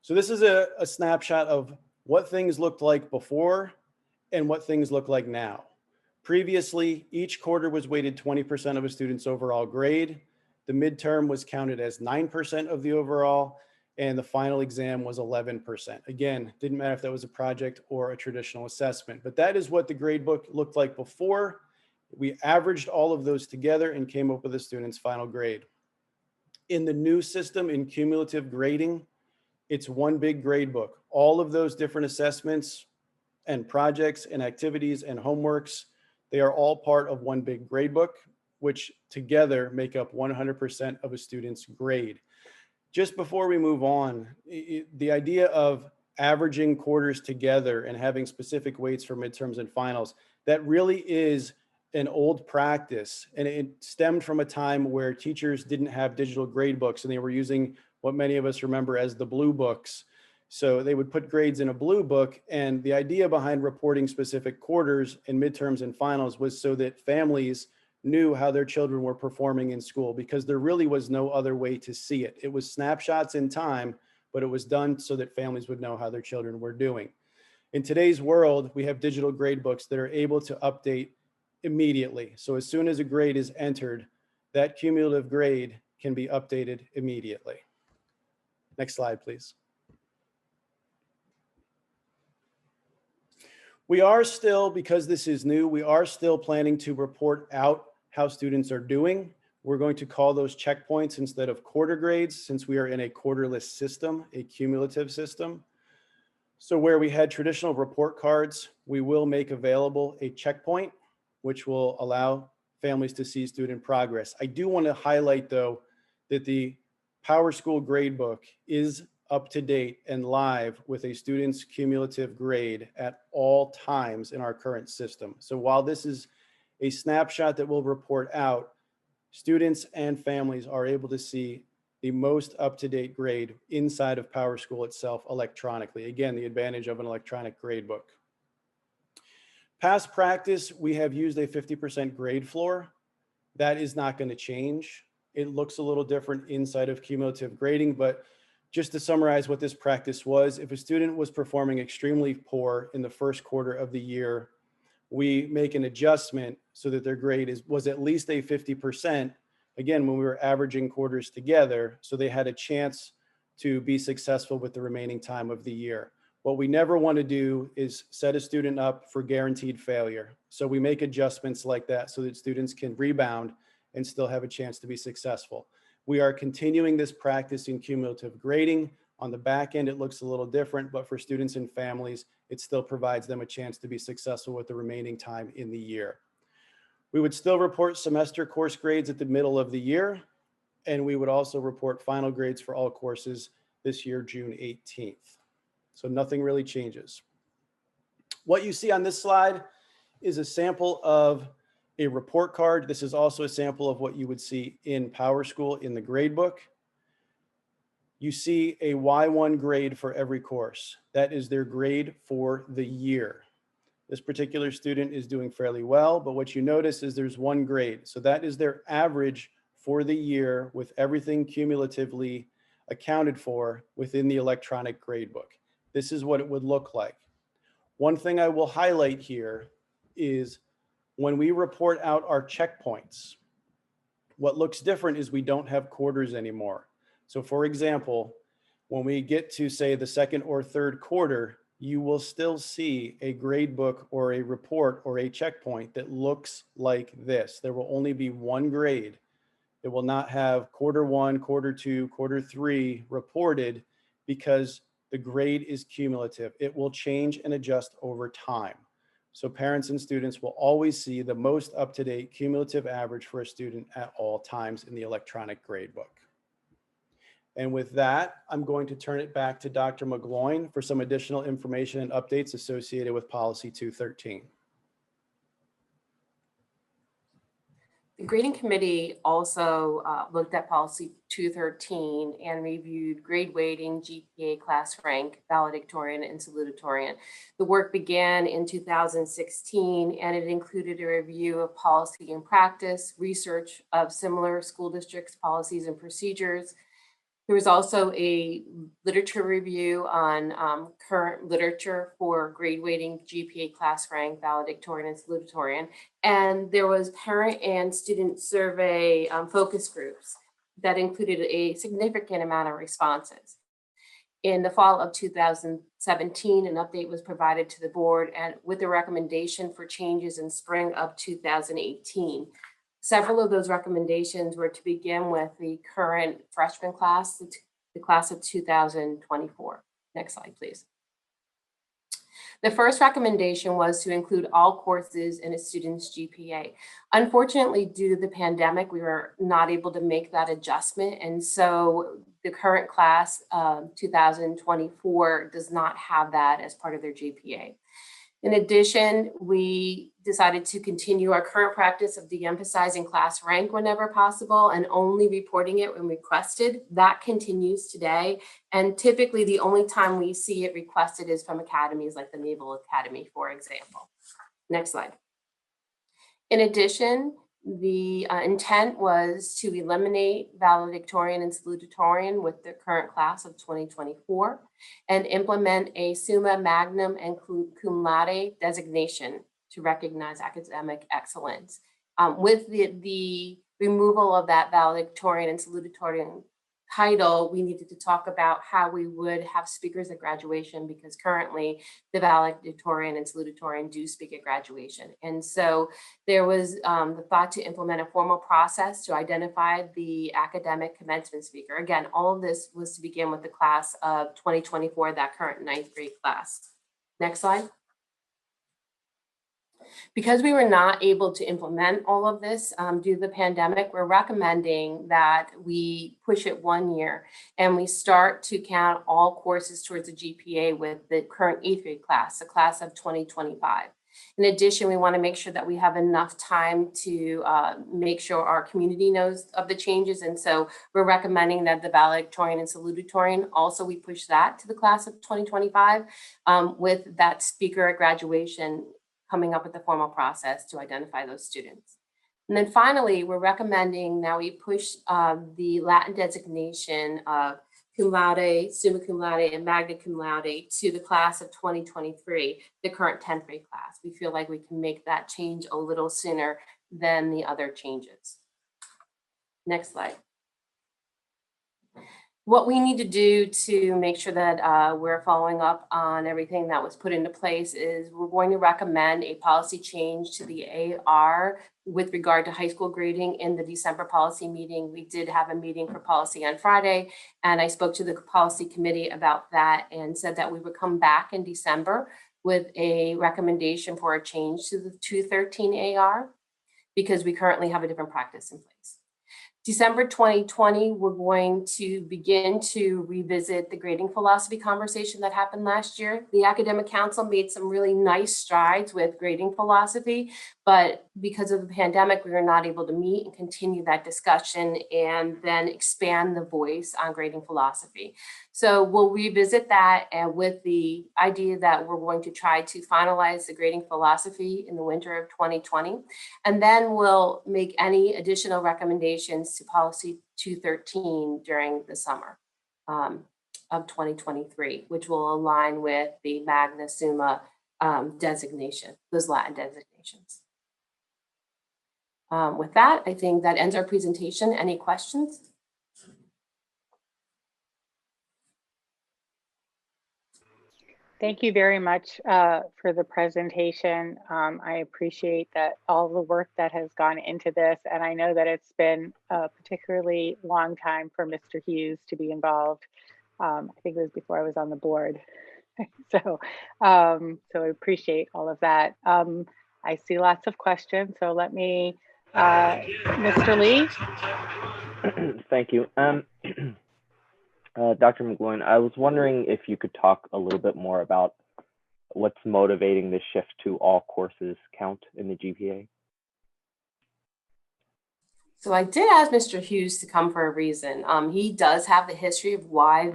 So this is a snapshot of what things looked like before and what things look like now. Previously, each quarter was weighted 20% of a student's overall grade. The midterm was counted as 9% of the overall, and the final exam was 11%. Again, didn't matter if that was a project or a traditional assessment, but that is what the gradebook looked like before. We averaged all of those together and came up with a student's final grade. In the new system, in cumulative grading, it's one big gradebook. All of those different assessments and projects and activities and homeworks, they are all part of one big gradebook, which together make up 100% of a student's grade. Just before we move on, the idea of averaging quarters together and having specific weights for midterms and finals, that really is an old practice, and it stemmed from a time where teachers didn't have digital grade books and they were using what many of us remember as the blue books. So they would put grades in a blue book, and the idea behind reporting specific quarters and midterms and finals was so that families knew how their children were performing in school, because there really was no other way to see it. It was snapshots in time, but it was done so that families would know how their children were doing. In today's world, we have digital grade books that are able to update immediately. So as soon as a grade is entered, that cumulative grade can be updated immediately. Next slide, please. We are still, because this is new, we are still planning to report out how students are doing. We're going to call those checkpoints instead of quarter grades, since we are in a quarterless system, a cumulative system. So where we had traditional report cards, we will make available a checkpoint, which will allow families to see student progress. I do want to highlight, though, that the PowerSchool gradebook is up to date and live with a student's cumulative grade at all times in our current system. So while this is a snapshot that will report out, students and families are able to see the most up-to-date grade inside of PowerSchool itself electronically. Again, the advantage of an electronic gradebook. Past practice, we have used a 50% grade floor. That is not going to change. It looks a little different inside of cumulative grading, but just to summarize what this practice was, if a student was performing extremely poor in the first quarter of the year, we make an adjustment so that their grade was at least a 50%, again, when we were averaging quarters together, so they had a chance to be successful with the remaining time of the year. What we never want to do is set a student up for guaranteed failure. So we make adjustments like that so that students can rebound and still have a chance to be successful. We are continuing this practice in cumulative grading. On the back end, it looks a little different, but for students and families, it still provides them a chance to be successful with the remaining time in the year. We would still report semester course grades at the middle of the year, and we would also report final grades for all courses this year, June 18th. So nothing really changes. What you see on this slide is a sample of a report card. This is also a sample of what you would see in PowerSchool in the gradebook. You see a Y1 grade for every course. That is their grade for the year. This particular student is doing fairly well, but what you notice is there's one grade. So that is their average for the year with everything cumulatively accounted for within the electronic gradebook. This is what it would look like. One thing I will highlight here is when we report out our checkpoints, what looks different is we don't have quarters anymore. So for example, when we get to say the second or third quarter, you will still see a grade book or a report or a checkpoint that looks like this. There will only be one grade. It will not have quarter one, quarter two, quarter three reported because the grade is cumulative. It will change and adjust over time. So parents and students will always see the most up-to-date cumulative average for a student at all times in the electronic gradebook. And with that, I'm going to turn it back to Dr. McGloin for some additional information and updates associated with Policy 213. The grading committee also looked at policy 213 and reviewed grade weighting, GPA, class rank, valedictorian, and salutatorian. The work began in 2016, and it included a review of policy and practice, research of similar school districts' policies and procedures. There was also a literature review on current literature for grade weighting, GPA, class rank, valedictorian, and salutatorian. And there was parent and student survey focus groups that included a significant amount of responses. In the fall of 2017, an update was provided to the board and with a recommendation for changes in spring of 2018. Several of those recommendations were to begin with the current freshman class, the class of 2024. Next slide, please. The first recommendation was to include all courses in a student's GPA. Unfortunately, due to the pandemic, we were not able to make that adjustment. And so the current class, 2024, does not have that as part of their GPA. In addition, we decided to continue our current practice of de-emphasizing class rank whenever possible and only reporting it when requested. That continues today. And typically the only time we see it requested is from academies like the Naval Academy, for example. Next slide. In addition, the intent was to eliminate valedictorian and salutatorian with the current class of 2024 and implement a summa magnum and cum laude designation to recognize academic excellence. With the removal of that valedictorian and salutatorian title, we needed to talk about how we would have speakers at graduation, because currently the valedictorian and salutatorian do speak at graduation. And so there was the thought to implement a formal process to identify the academic commencement speaker. Again, all of this was to begin with the class of 2024, that current 9th grade class. Next slide. Because we were not able to implement all of this due to the pandemic, we're recommending that we push it 1 year and we start to count all courses towards a GPA with the current 8th grade class, the class of 2025. In addition, we want to make sure that we have enough time to make sure our community knows of the changes. And so we're recommending that the valedictorian and salutatorian, also we push that to the class of 2025 with that speaker at graduation coming up with the formal process to identify those students. And then finally, we're recommending now we push the Latin designation of cum laude, summa cum laude, and magna cum laude to the class of 2023, the current 10th grade class. We feel like we can make that change a little sooner than the other changes. Next slide. What we need to do to make sure that we're following up on everything that was put into place is we're going to recommend a policy change to the AR with regard to high school grading in the December policy meeting. We did have a meeting for policy on Friday, and I spoke to the policy committee about that and said that we would come back in December with a recommendation for a change to the 213 AR because we currently have a different practice in place. December 2020, we're going to begin to revisit the grading philosophy conversation that happened last year. The Academic Council made some really nice strides with grading philosophy, but because of the pandemic, we were not able to meet and continue that discussion and then expand the voice on grading philosophy. So we'll revisit that and with the idea that we're going to try to finalize the grading philosophy in the winter of 2020. And then we'll make any additional recommendations to policy 213 during the summer of 2023, which will align with the Magna Summa designation, those Latin designations. With that, I think that ends our presentation. Any questions? Thank you very much for the presentation. I appreciate that all the work that has gone into this, and I know that it's been a particularly long time for Mr. Hughes to be involved. I think it was before I was on the board. So, so I appreciate all of that. I see lots of questions, so let me, Mr. Lee. Thank you. Dr. McGloin, I was wondering if you could talk a little bit more about what's motivating the shift to all courses count in the GPA. So I did ask Mr. Hughes to come for a reason. He does have the history of why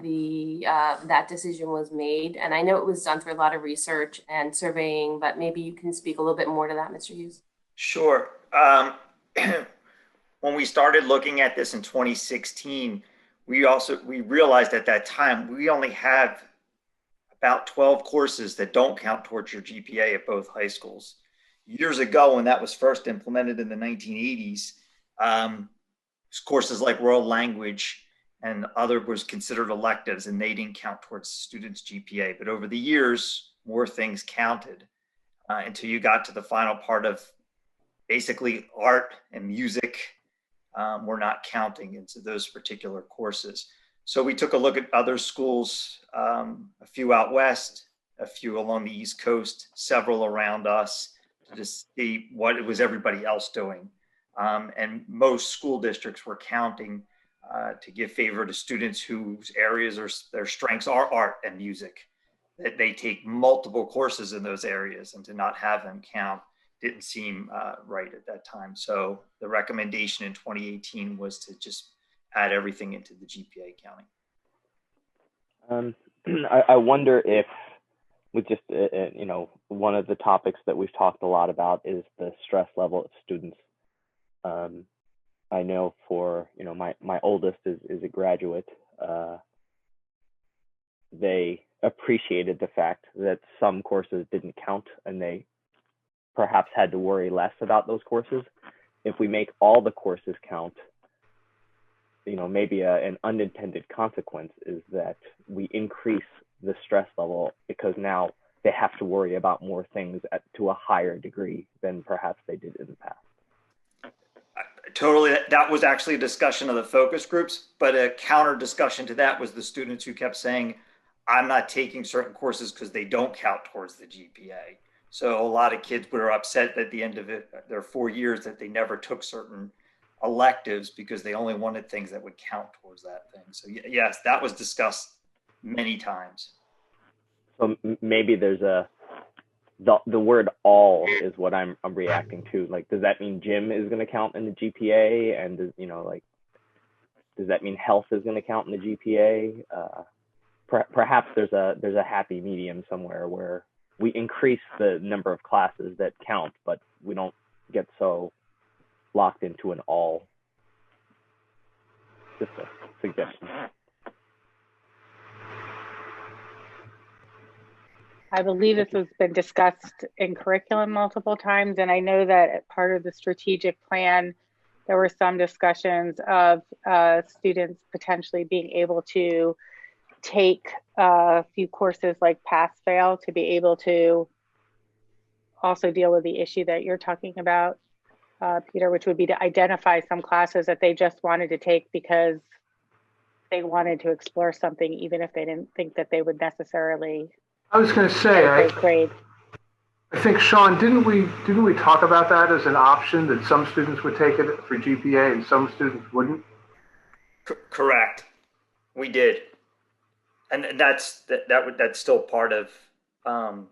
that decision was made. And I know it was done through a lot of research and surveying, but maybe you can speak a little bit more to that, Mr. Hughes. Sure. When we started looking at this in 2016, we realized at that time we only have about 12 courses that don't count towards your GPA at both high schools. Years ago, when that was first implemented in the 1980s, courses like world language and other was considered electives, and they didn't count towards students' GPA. But over the years, more things counted until you got to the final part of basically art and music were not counting into those particular courses. So we took a look at other schools, a few out west, a few along the East Coast, several around us, to just see what it was everybody else doing. And most school districts were counting to give favor to students whose areas or their strengths are art and music, that they take multiple courses in those areas, and to not have them count didn't seem right at that time. So the recommendation in 2018 was to just add everything into the GPA counting. I wonder if, with just, one of the topics that we've talked a lot about is the stress level of students. I know for, my oldest is a graduate. They appreciated the fact that some courses didn't count, and they perhaps had to worry less about those courses. If we make all the courses count, maybe an unintended consequence is that we increase the stress level, because now they have to worry about more things to a higher degree than perhaps they did in the past. Totally. That was actually a discussion of the focus groups, but a counter discussion to that was the students who kept saying, I'm not taking certain courses because they don't count towards the GPA. So a lot of kids were upset at the end of their 4 years that they never took certain electives because they only wanted things that would count towards that thing. So yes, that was discussed many times. So maybe there's the word all is what I'm reacting to. Like, does that mean gym is going to count in the GPA? And does that mean health is going to count in the GPA? Perhaps there's a happy medium somewhere where we increase the number of classes that count, but we don't get so locked into an all. Just a suggestion. I believe this has been discussed in curriculum multiple times, and I know that as part of the strategic plan, there were some discussions of students potentially being able to take a few courses like pass-fail to be able to also deal with the issue that you're talking about, Peter, which would be to identify some classes that they just wanted to take because they wanted to explore something, even if they didn't think that they would necessarily. I was going to say, I think, Sean, didn't we talk about that as an option, that some students would take it for GPA and some students wouldn't? Correct. We did. And that's still part of the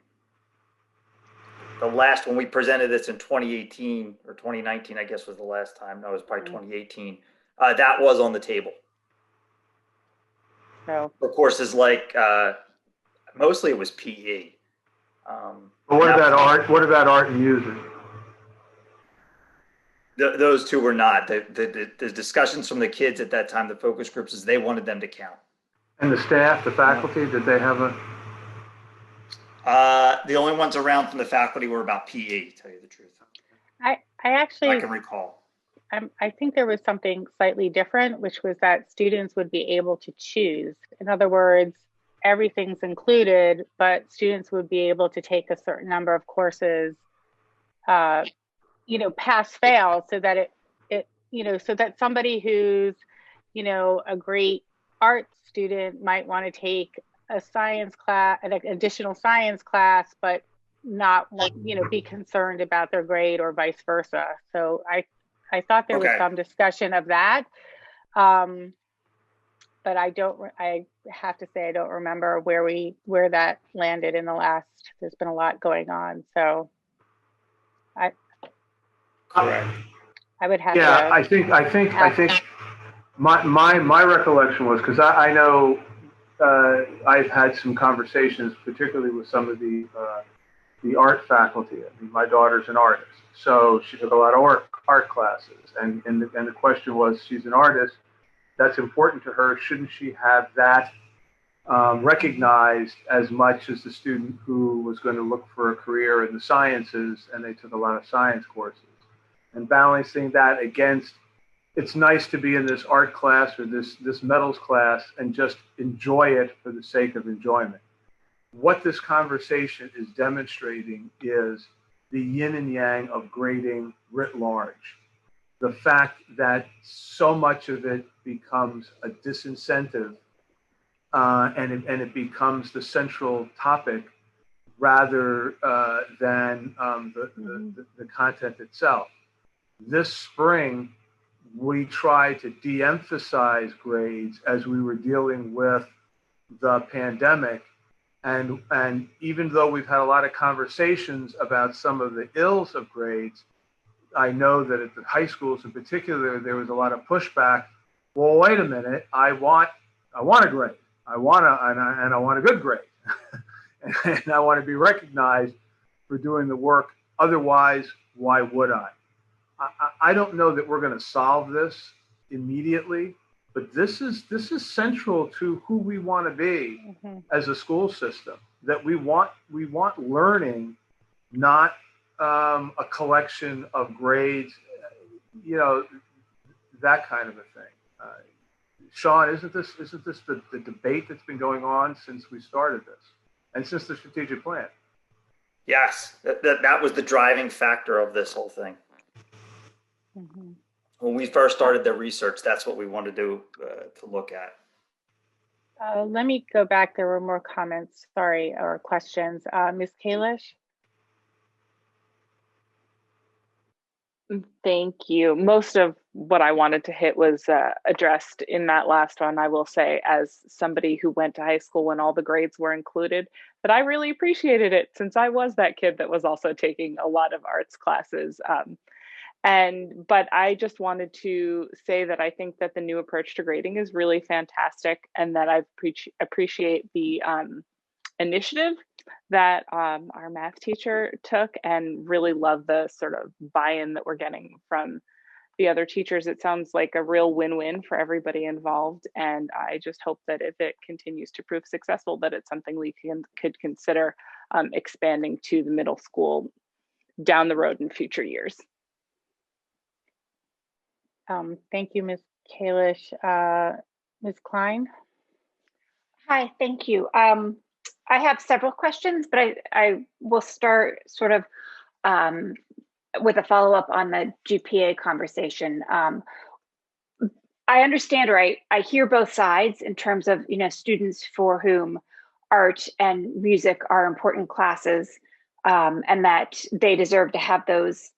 last, when we presented this in 2018 or 2019, I guess was the last time. No, it was probably 2018. That was on the table. No. For courses like, mostly it was PE. But what about art? What about art and music? Those two were not. The discussions from the kids at that time, the focus groups, is they wanted them to count. And the staff, the faculty, did they have a? The only ones around from the faculty were about PE, to tell you the truth. I actually, I can recall. I think there was something slightly different, which was that students would be able to choose. In other words, everything's included, but students would be able to take a certain number of courses, pass-fail, so that so that somebody who's, a great art student might want to take a science class, an additional science class, but not, be concerned about their grade or vice versa. So I thought there was Okay. some discussion of that. But I have to say, I don't remember where that landed in the last, there's been a lot going on. So Correct. I would have Yeah, to. I think my recollection was, because I know I've had some conversations, particularly with some of the art faculty. I mean, my daughter's an artist, so she took a lot of art classes, and the question was, she's an artist, that's important to her. Shouldn't she have that recognized as much as the student who was going to look for a career in the sciences and they took a lot of science courses? And balancing that against, it's nice to be in this art class or this metals class and just enjoy it for the sake of enjoyment. What this conversation is demonstrating is the yin and yang of grading writ large. The fact that so much of it becomes a disincentive and it becomes the central topic rather than the content itself. This spring, we tried to de-emphasize grades as we were dealing with the pandemic. And even though we've had a lot of conversations about some of the ills of grades, I know that at the high schools in particular, there was a lot of pushback. Well, wait a minute, I want a grade. I want a good grade. And I want to be recognized for doing the work. Otherwise, why would I? I don't know that we're going to solve this immediately, but this is central to who we want to be as a school system. That we want learning, not a collection of grades, that kind of a thing. Sean, isn't this the debate that's been going on since we started this and since the strategic plan? Yes, that was the driving factor of this whole thing. When we first started the research, that's what we wanted to look at. Let me go back. There were more comments, or questions. Ms. Kalish? Thank you. Most of what I wanted to hit was addressed in that last one. I will say, as somebody who went to high school when all the grades were included, that I really appreciated it, since I was that kid that was also taking a lot of arts classes. But I just wanted to say that I think that the new approach to grading is really fantastic, and that I appreciate the initiative that our math teacher took, and really love the sort of buy-in that we're getting from the other teachers. It sounds like a real win-win for everybody involved, and I just hope that if it continues to prove successful, that it's something we could consider expanding to the middle school down the road in future years. Thank you, Ms. Kalish. Ms. Klein? Hi, thank you. I have several questions, but I will start sort of with a follow-up on the GPA conversation. I understand, or I hear both sides in terms of, students for whom art and music are important classes, and that they deserve to have those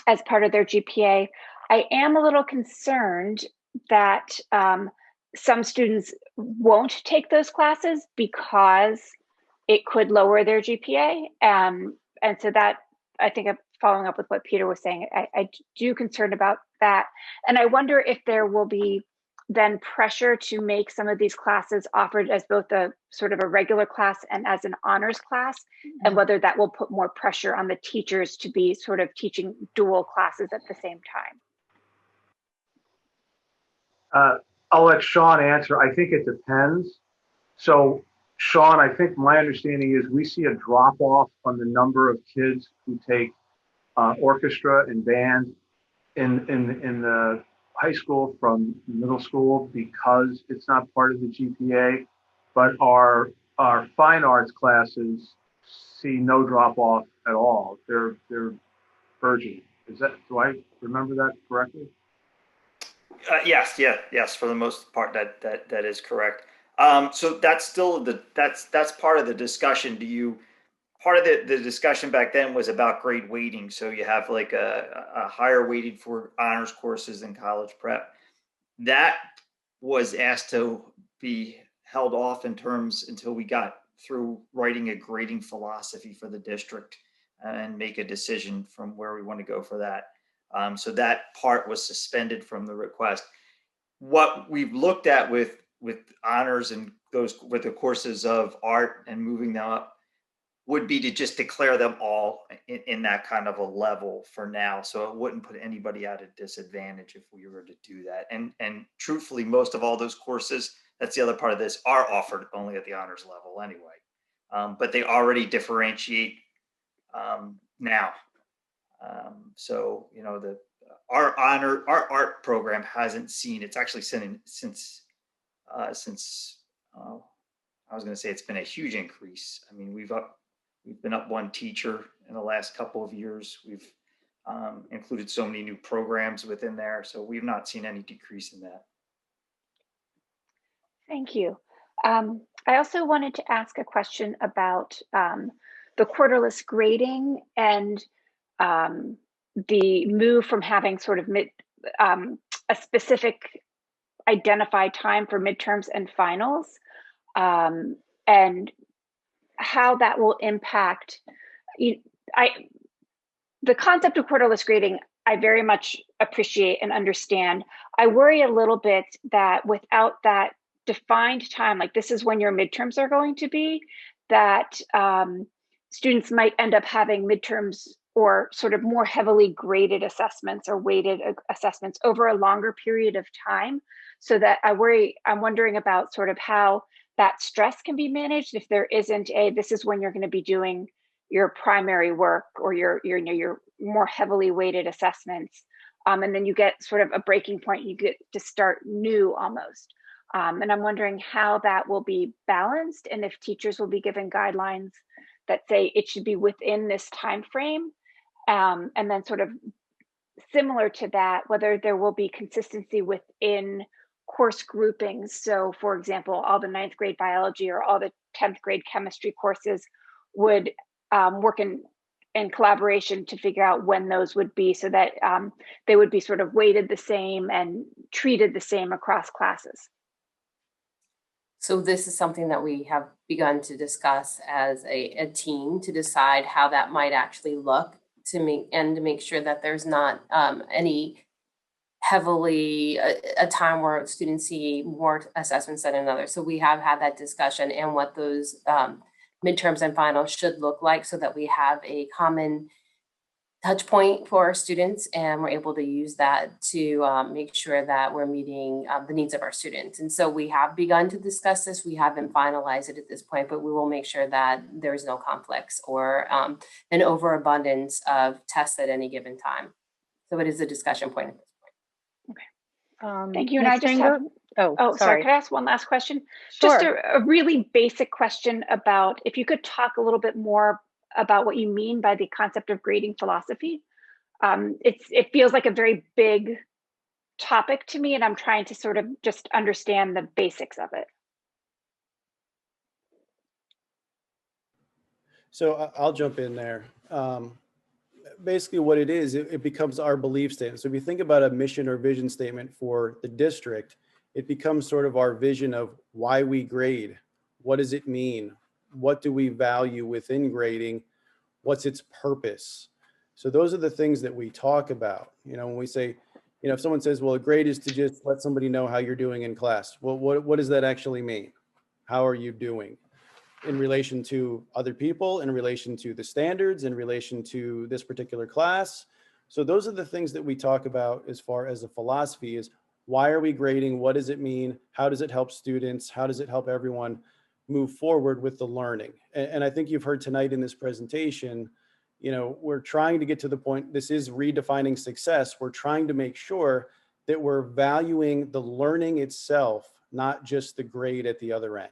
as part of their GPA. I am a little concerned that some students won't take those classes because it could lower their GPA. And so that, I think, I'm following up with what Peter was saying, I do concern about that. And I wonder if there will be then pressure to make some of these classes offered as both a sort of a regular class and as an honors class, and whether that will put more pressure on the teachers to be sort of teaching dual classes at the same time. I'll let Sean answer. I think it depends. So, Sean, I think my understanding is we see a drop off on the number of kids who take orchestra and band in the high school from middle school because it's not part of the GPA, but our fine arts classes see no drop off at all. They're burgeoning. Do I remember that correctly? Yes. For the most part, that is correct. So that's still that's part of the discussion. Part of the discussion back then was about grade weighting. So you have like a higher weighting for honors courses in college prep. That was asked to be held off in terms until we got through writing a grading philosophy for the district and make a decision from where we want to go for that. So that part was suspended from the request. What we've looked at with honors and those with the courses of art and moving them up would be to just declare them all in that kind of a level for now. So it wouldn't put anybody at a disadvantage if we were to do that. And truthfully, most of all those courses, that's the other part of this, are offered only at the honors level anyway. But they already differentiate now. So, you know, our art program hasn't seen, it's actually since I was going to say it's been a huge increase. I mean, we've been up one teacher in the last couple of years. We've included so many new programs within there. So we've not seen any decrease in that. Thank you. I also wanted to ask a question about the quarterless grading and the move from having sort of a specific identified time for midterms and finals, and how that will impact the concept of quarterless grading. I very much appreciate and understand. I worry a little bit that without that defined time, like this is when your midterms are going to be, that students might end up having midterms or sort of more heavily graded assessments or weighted assessments over a longer period of time. So that I'm wondering about sort of how that stress can be managed if there isn't this is when you're going to be doing your primary work or your more heavily weighted assessments. And then you get sort of a breaking point, you get to start new almost. And I'm wondering how that will be balanced and if teachers will be given guidelines that say it should be within this time frame. And then sort of similar to that, whether there will be consistency within course groupings. So for example, all the 9th grade biology or all the 10th grade chemistry courses would work in collaboration to figure out when those would be, so that they would be sort of weighted the same and treated the same across classes. So this is something that we have begun to discuss as a team to decide how that might actually look to make sure that there's not any heavily a time where students see more assessments than another. So we have had that discussion and what those midterms and finals should look like so that we have a common touch point for our students and we're able to use that to make sure that we're meeting the needs of our students. And so we have begun to discuss this. We haven't finalized it at this point, but we will make sure that there's no conflicts or an overabundance of tests at any given time. So it is a discussion point at this point. Okay. Thank you. And I just have, sorry. Could I ask one last question? Sure. Just a really basic question about if you could talk a little bit more about what you mean by the concept of grading philosophy. It feels like a very big topic to me, and I'm trying to sort of just understand the basics of it. So I'll jump in there. Basically what it is, it becomes our belief statement. So if you think about a mission or vision statement for the district, it becomes sort of our vision of why we grade. What does it mean? What do we value within grading? What's its purpose? So those are the things that we talk about. You know, when we say, you know, if someone says, well, a grade is to just let somebody know how you're doing in class. Well, what does that actually mean? How are you doing in relation to other people, in relation to the standards, in relation to this particular class? So those are the things that we talk about as far as the philosophy is, why are we grading? What does it mean? How does it help students? How does it help everyone move forward with the learning? And I think you've heard tonight in this presentation, you know, we're trying to get to the point, this is redefining success. We're trying to make sure that we're valuing the learning itself, not just the grade at the other end.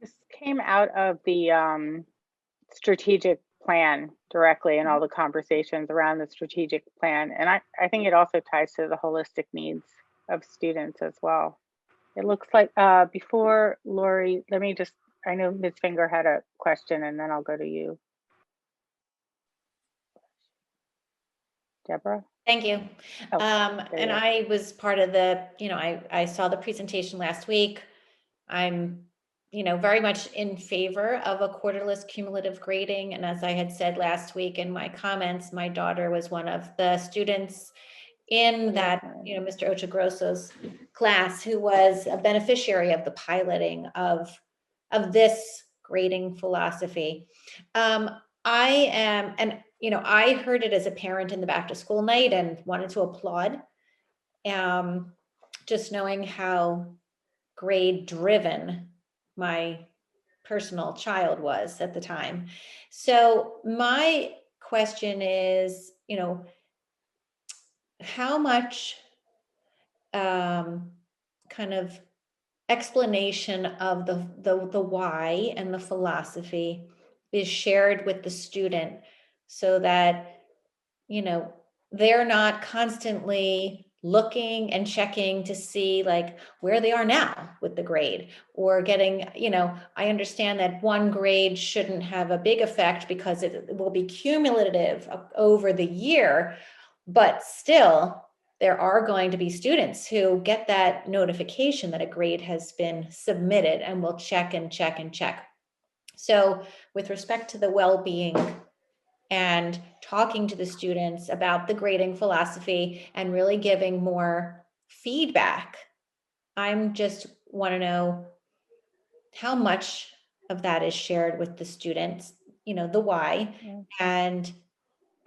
This came out of the strategic plan directly and all the conversations around the strategic plan. And I think it also ties to the holistic needs of students as well. it looks like before Lori, let me just, I know Ms. Finger had a question and then I'll go to you. Deborah? Thank you. Oh, and I was part of the, I saw the presentation last week. I'm, very much in favor of a quarterless cumulative grading. And as I had said last week in my comments, my daughter was one of the students in that, Mr. Ochagrosso's class who was a beneficiary of the piloting of this grading philosophy. I am, and I heard it as a parent in the back to school night and wanted to applaud, just knowing how grade driven my personal child was at the time. So my question is, how much kind of explanation of the why and the philosophy is shared with the student so that, they're not constantly looking and checking to see like where they are now with the grade or getting, I understand that one grade shouldn't have a big effect because it will be cumulative over the year, but still there are going to be students who get that notification that a grade has been submitted and will check and check and check. So with respect to the well-being and talking to the students about the grading philosophy and really giving more feedback, I'm just want to know how much of that is shared with the students, the why, and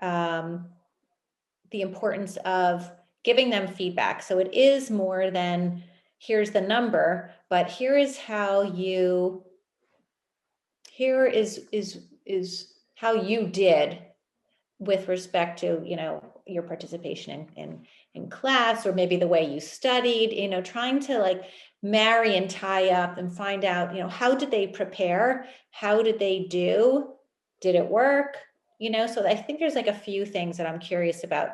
the importance of giving them feedback. So it is more than here's the number, but here is how you, here is how you did with respect to, your participation in class, or maybe the way you studied, trying to like marry and tie up and find out, how did they prepare? How did they do? Did it work? So I think there's like a few things that I'm curious about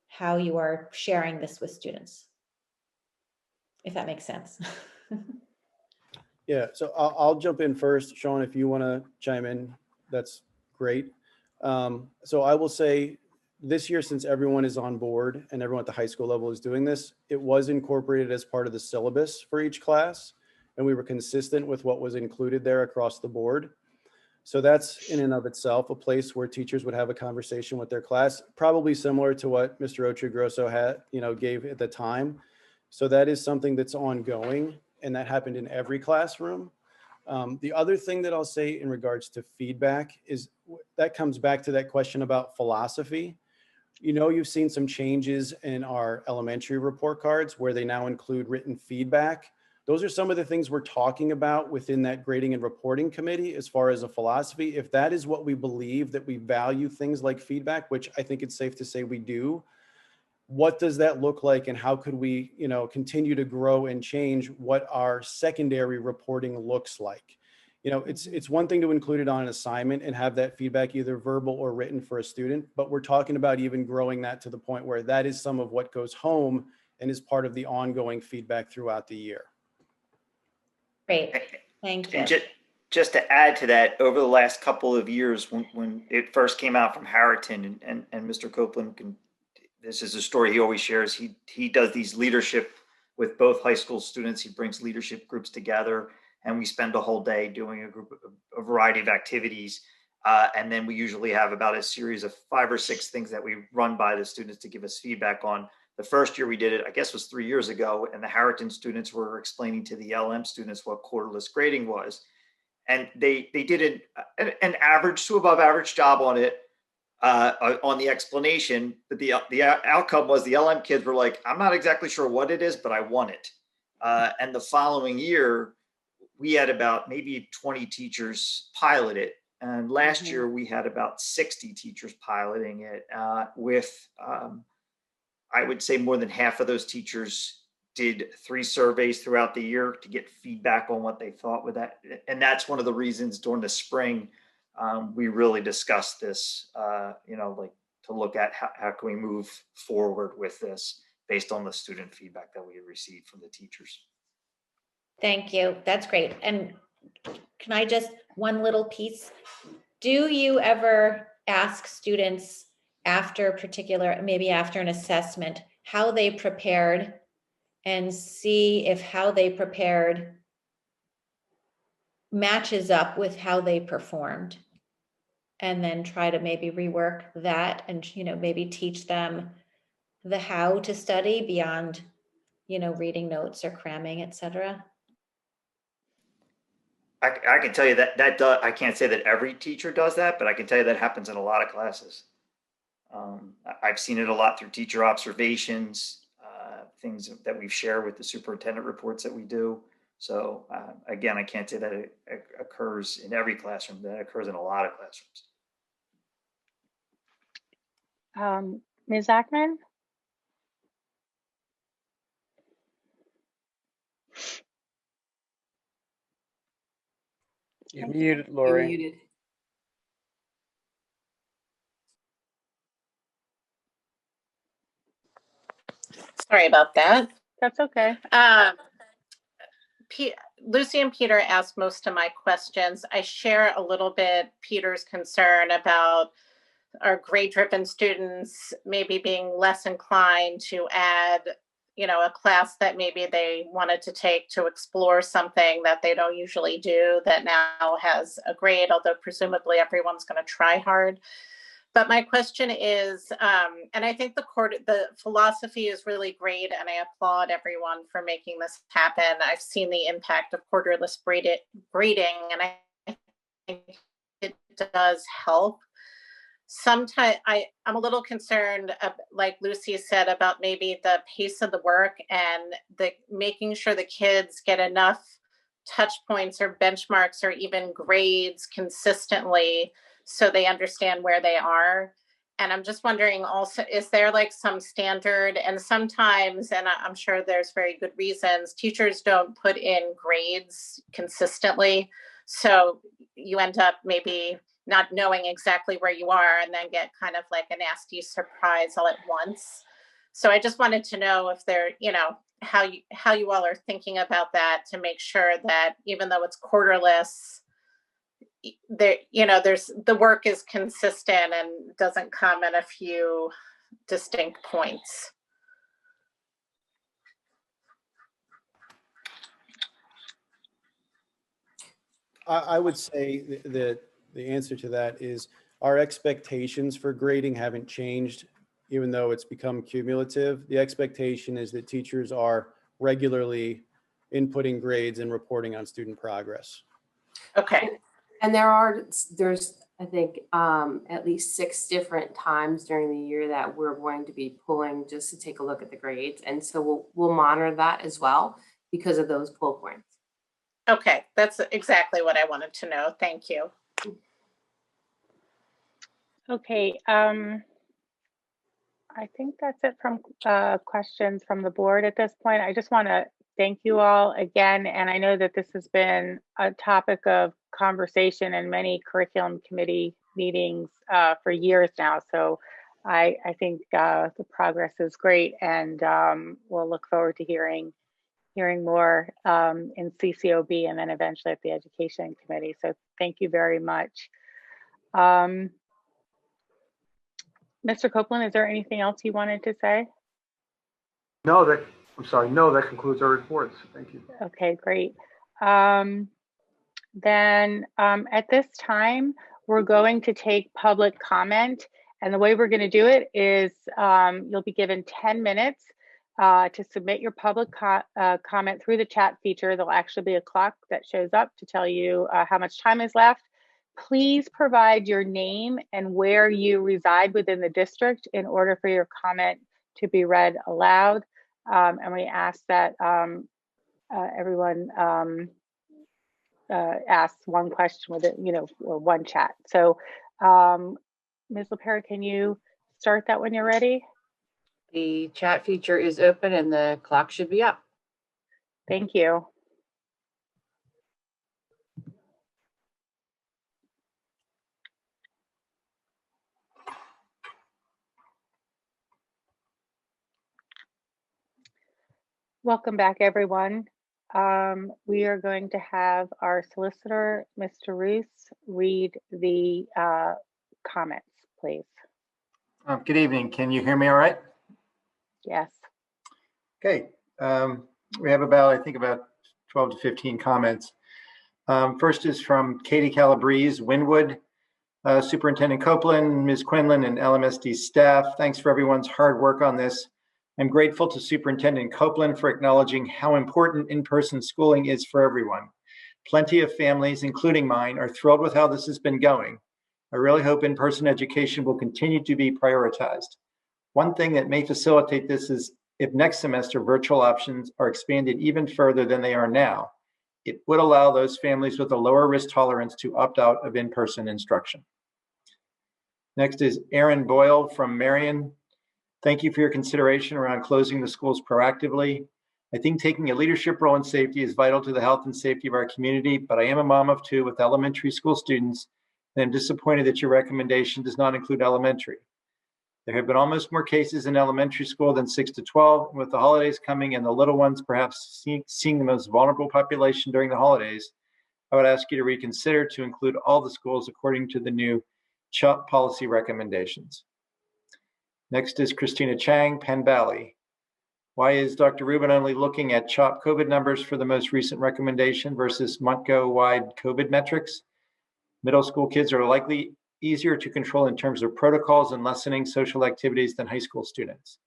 how you are sharing this with students, if that makes sense. Yeah, so I'll jump in first. Sean, if you want to chime in, that's great. So I will say this year, since everyone is on board and everyone at the high school level is doing this, it was incorporated as part of the syllabus for each class, and we were consistent with what was included there across the board. So that's in and of itself a place where teachers would have a conversation with their class, probably similar to what Mr. Ochagrosso had, gave at the time. So that is something that's ongoing, and that happened in every classroom. The other thing that I'll say in regards to feedback is that comes back to that question about philosophy. You've seen some changes in our elementary report cards where they now include written feedback. Those are some of the things we're talking about within that grading and reporting committee as far as a philosophy. If that is what we believe, that we value things like feedback, which I think it's safe to say we do, what does that look like, and how could we, continue to grow and change what our secondary reporting looks like? It's one thing to include it on an assignment and have that feedback either verbal or written for a student, but we're talking about even growing that to the point where that is some of what goes home and is part of the ongoing feedback throughout the year. Great, thank you. And just to add to that, over the last couple of years, when it first came out from Harriton, and Mr. Copeland this is a story he always shares. He does these leadership with both high school students. He brings leadership groups together, and we spend a whole day doing a variety of activities. And then we usually have about a series of 5 or 6 things that we run by the students to give us feedback on. The first year we did it, I guess, was 3 years ago, and the Harriton students were explaining to the LM students what quarterless grading was. And they did an average to above average job on it, on the explanation, but the outcome was the LM kids were like, I'm not exactly sure what it is, but I want it. And the following year, we had about maybe 20 teachers pilot it. And last year we had about 60 teachers piloting it, with, I would say more than half of those teachers did 3 surveys throughout the year to get feedback on what they thought with that. And that's one of the reasons during the spring, we really discussed this, like to look at how can we move forward with this based on the student feedback that we had received from the teachers. Thank you. That's great. And can I just, one little piece? Do you ever ask students after particular, maybe after an assessment, how they prepared and see if how they prepared matches up with how they performed? And then try to maybe rework that and, maybe teach them the how to study beyond, reading notes or cramming, et cetera. I can tell you that does, I can't say that every teacher does that, but I can tell you that happens in a lot of classes. I've seen it a lot through teacher observations, things that we've shared with the superintendent reports that we do. So again, I can't say that it occurs in every classroom. That occurs in a lot of classrooms. Ms. Ackman? You're muted, You're Lori. muted. Sorry about that. That's okay. Lucy and Peter asked most of my questions. I share a little bit Peter's concern about our grade-driven students maybe being less inclined to add, a class that maybe they wanted to take to explore something that they don't usually do that now has a grade, although presumably everyone's going to try hard. But my question is, and I think the philosophy is really great, and I applaud everyone for making this happen. I've seen the impact of quarterless grading, and I think it does help. Sometimes I'm a little concerned, like Lucy said, about maybe the pace of the work and making sure the kids get enough touch points or benchmarks or even grades consistently so they understand where they are. And I'm just wondering also, is there like some standard? And sometimes, and I'm sure there's very good reasons, teachers don't put in grades consistently. So you end up maybe not knowing exactly where you are and then get kind of like a nasty surprise all at once. So I just wanted to know if there, how you all are thinking about that to make sure that even though it's quarterless, there's the work is consistent and doesn't come in a few distinct points. I would say that the answer to that is our expectations for grading haven't changed, even though it's become cumulative. The expectation is that teachers are regularly inputting grades and reporting on student progress. Okay. And there's, I think, at least 6 different times during the year that we're going to be pulling just to take a look at the grades. And so we'll monitor that as well because of those pull points. Okay, that's exactly what I wanted to know. Thank you. Okay, I think that's it from questions from the board at this point. I just want to thank you all again, and I know that this has been a topic of conversation in many curriculum committee meetings for years now. So I think the progress is great, and we'll look forward to hearing more in CCOB and then eventually at the Education Committee. So thank you very much. Mr. Copeland, is there anything else you wanted to say? No, that concludes our reports. Thank you. Okay, great. Then at this time, we're going to take public comment. And the way we're going to do it is you'll be given 10 minutes to submit your public comment through the chat feature. There'll actually be a clock that shows up to tell you how much time is left. Please provide your name and where you reside within the district in order for your comment to be read aloud. And we ask that everyone asks one question with it, or one chat. So Ms. LaPera, can you start that when you're ready? The chat feature is open and the clock should be up. Thank you. Welcome back, everyone. We are going to have our solicitor, Mr. Roos, read the comments, please. Good evening. Can you hear me all right? Yes. Okay. We have about 12 to 15 comments. First is from Katie Calabrese, Wynwood. Superintendent Copeland, Ms. Quinlan, and LMSD staff, thanks for everyone's hard work on this. I'm grateful to Superintendent Copeland for acknowledging how important in-person schooling is for everyone. Plenty of families, including mine, are thrilled with how this has been going. I really hope in-person education will continue to be prioritized. One thing that may facilitate this is if next semester virtual options are expanded even further than they are now, it would allow those families with a lower risk tolerance to opt out of in-person instruction. Next is Aaron Boyle from Marion. Thank you for your consideration around closing the schools proactively. I think taking a leadership role in safety is vital to the health and safety of our community, but I am a mom of two with elementary school students, and I'm disappointed that your recommendation does not include elementary. There have been almost more cases in elementary school than 6 to 12, and with the holidays coming and the little ones perhaps seeing the most vulnerable population during the holidays, I would ask you to reconsider to include all the schools according to the new CHOP policy recommendations. Next is Christina Chang, Penn Valley. Why is Dr. Rubin only looking at CHOP COVID numbers for the most recent recommendation versus Montgo-wide COVID metrics? Middle school kids are likely easier to control in terms of protocols and lessening social activities than high school students.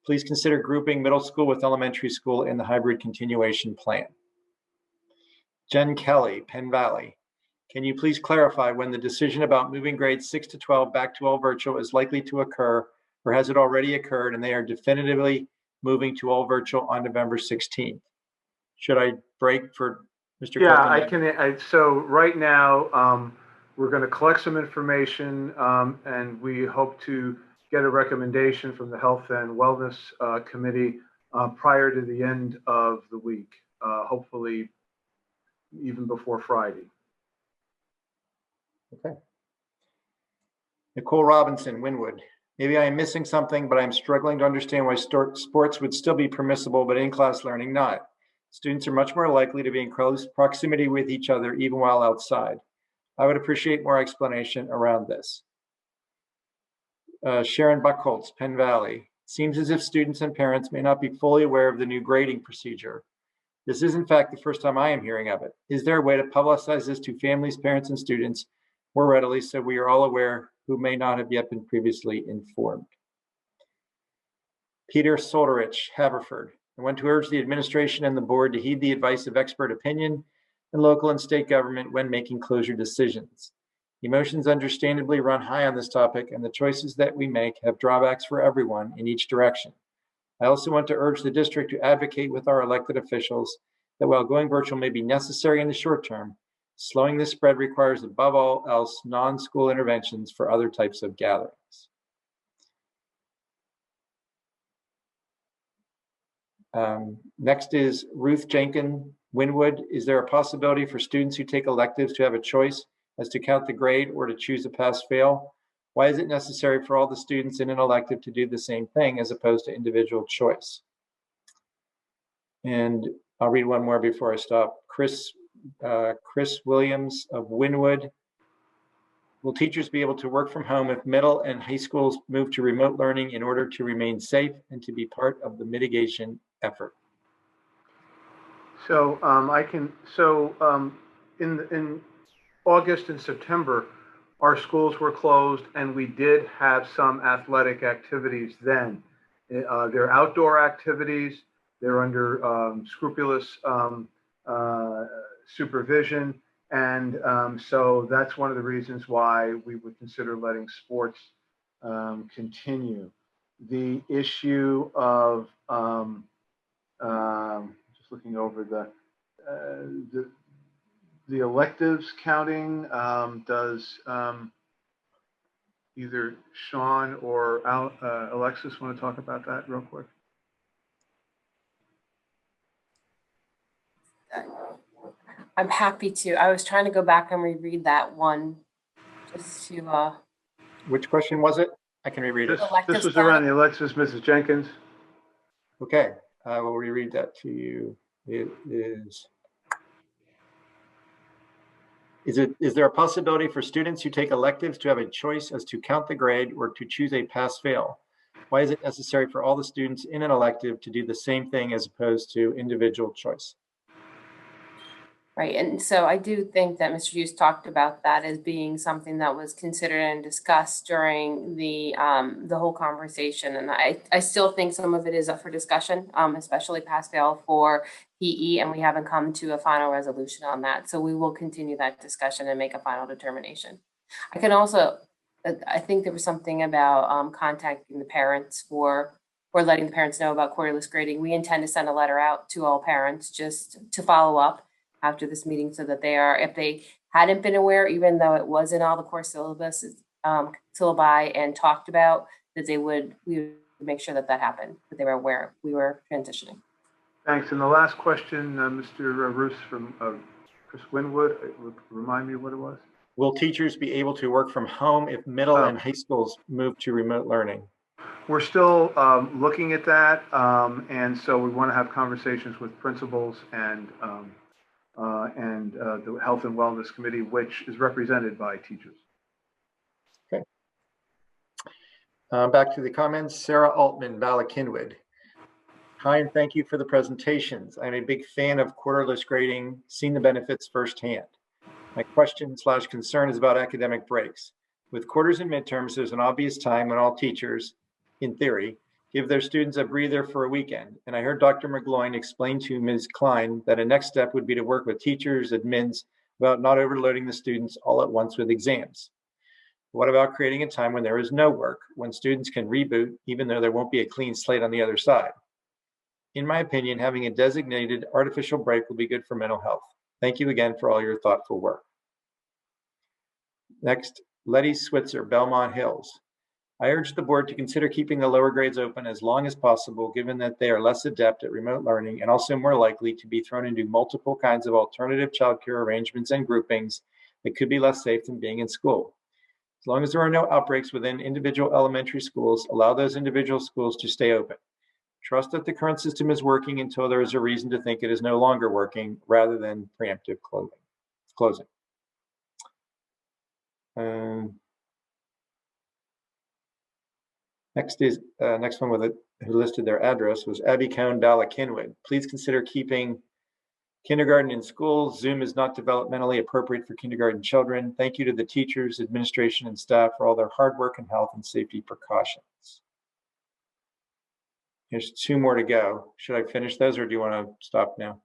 Please consider grouping middle school with elementary school in the hybrid continuation plan. Jen Kelly, Penn Valley. Can you please clarify when the decision about moving grades 6 to 12 back to all virtual is likely to occur, or has it already occurred and they are definitively moving to all virtual on November 16th? Should I break for Mr. Yeah, Copeland? So right now, we're going to collect some information and we hope to get a recommendation from the Health and Wellness Committee prior to the end of the week, hopefully even before Friday. Okay. Nicole Robinson, Wynwood. Maybe I am missing something, but I'm struggling to understand why sports would still be permissible, but in-class learning not. Students are much more likely to be in close proximity with each other, even while outside. I would appreciate more explanation around this. Sharon Buckholtz, Penn Valley. Seems as if students and parents may not be fully aware of the new grading procedure. This is in fact the first time I am hearing of it. Is there a way to publicize this to families, parents, and students more readily so we are all aware who may not have yet been previously informed? Peter Solderich, Haverford. I want to urge the administration and the board to heed the advice of expert opinion and local and state government when making closure decisions. Emotions understandably run high on this topic, and the choices that we make have drawbacks for everyone in each direction. I also want to urge the district to advocate with our elected officials that while going virtual may be necessary in the short term, slowing this spread requires above all else non-school interventions for other types of gatherings. Next is Ruth Jenkin, Wynwood. Is there a possibility for students who take electives to have a choice as to count the grade or to choose a pass-fail? Why is it necessary for all the students in an elective to do the same thing as opposed to individual choice? And I'll read one more before I stop. Chris Williams of Wynwood. Will teachers be able to work from home if middle and high schools move to remote learning in order to remain safe and to be part of the mitigation effort? So in August and September, our schools were closed and we did have some athletic activities then. They're outdoor activities. They're under scrupulous supervision. And so that's one of the reasons why we would consider letting sports continue. The issue of just looking over the electives counting, does either Sean or Alexis want to talk about that real quick? I'm happy to. I was trying to go back and reread that one just to. Which question was it? I can reread it. This was around the Alexis, Mrs. Jenkins. Okay, I will reread that to you. Is there a possibility for students who take electives to have a choice as to count the grade or to choose a pass-fail? Why is it necessary for all the students in an elective to do the same thing as opposed to individual choice? Right, and so I do think that Mr. Hughes talked about that as being something that was considered and discussed during the whole conversation. And I still think some of it is up for discussion, especially pass-fail for PE, and we haven't come to a final resolution on that. So we will continue that discussion and make a final determination. I can also, I think there was something about contacting the parents or letting the parents know about quarterless grading. We intend to send a letter out to all parents just to follow up after this meeting so that they are, if they hadn't been aware, even though it was in all the course syllabus, syllabi and talked about, that we would make sure that that happened, that they were aware we were transitioning. Thanks. And the last question, Mr. Roos from Chris Winwood, remind me what it was. Will teachers be able to work from home if middle and high schools move to remote learning? We're still looking at that. And so we want to have conversations with principals and the Health and Wellness Committee, which is represented by teachers. Okay. Back to the comments. Sarah Altman, Bala Kinwood. Hi, and thank you for the presentations. I'm a big fan of quarterless grading, seen the benefits firsthand. My question/concern is about academic breaks. With quarters and midterms, there's an obvious time when all teachers, in theory, give their students a breather for a weekend. And I heard Dr. McGloin explain to Ms. Klein that a next step would be to work with teachers, admins, about not overloading the students all at once with exams. What about creating a time when there is no work, when students can reboot, even though there won't be a clean slate on the other side? In my opinion, having a designated artificial break will be good for mental health. Thank you again for all your thoughtful work. Next, Letty Switzer, Belmont Hills. I urge the board to consider keeping the lower grades open as long as possible, given that they are less adept at remote learning and also more likely to be thrown into multiple kinds of alternative childcare arrangements and groupings that could be less safe than being in school. As long as there are no outbreaks within individual elementary schools, allow those individual schools to stay open. Trust that the current system is working until there is a reason to think it is no longer working, rather than preemptive closing. Next one who listed their address was Abby Cohn, Bala Kinwood. Please consider keeping kindergarten in schools. Zoom is not developmentally appropriate for kindergarten children. Thank you to the teachers, administration, and staff for all their hard work and health and safety precautions. There's 2 more to go. Should I finish those or do you want to stop now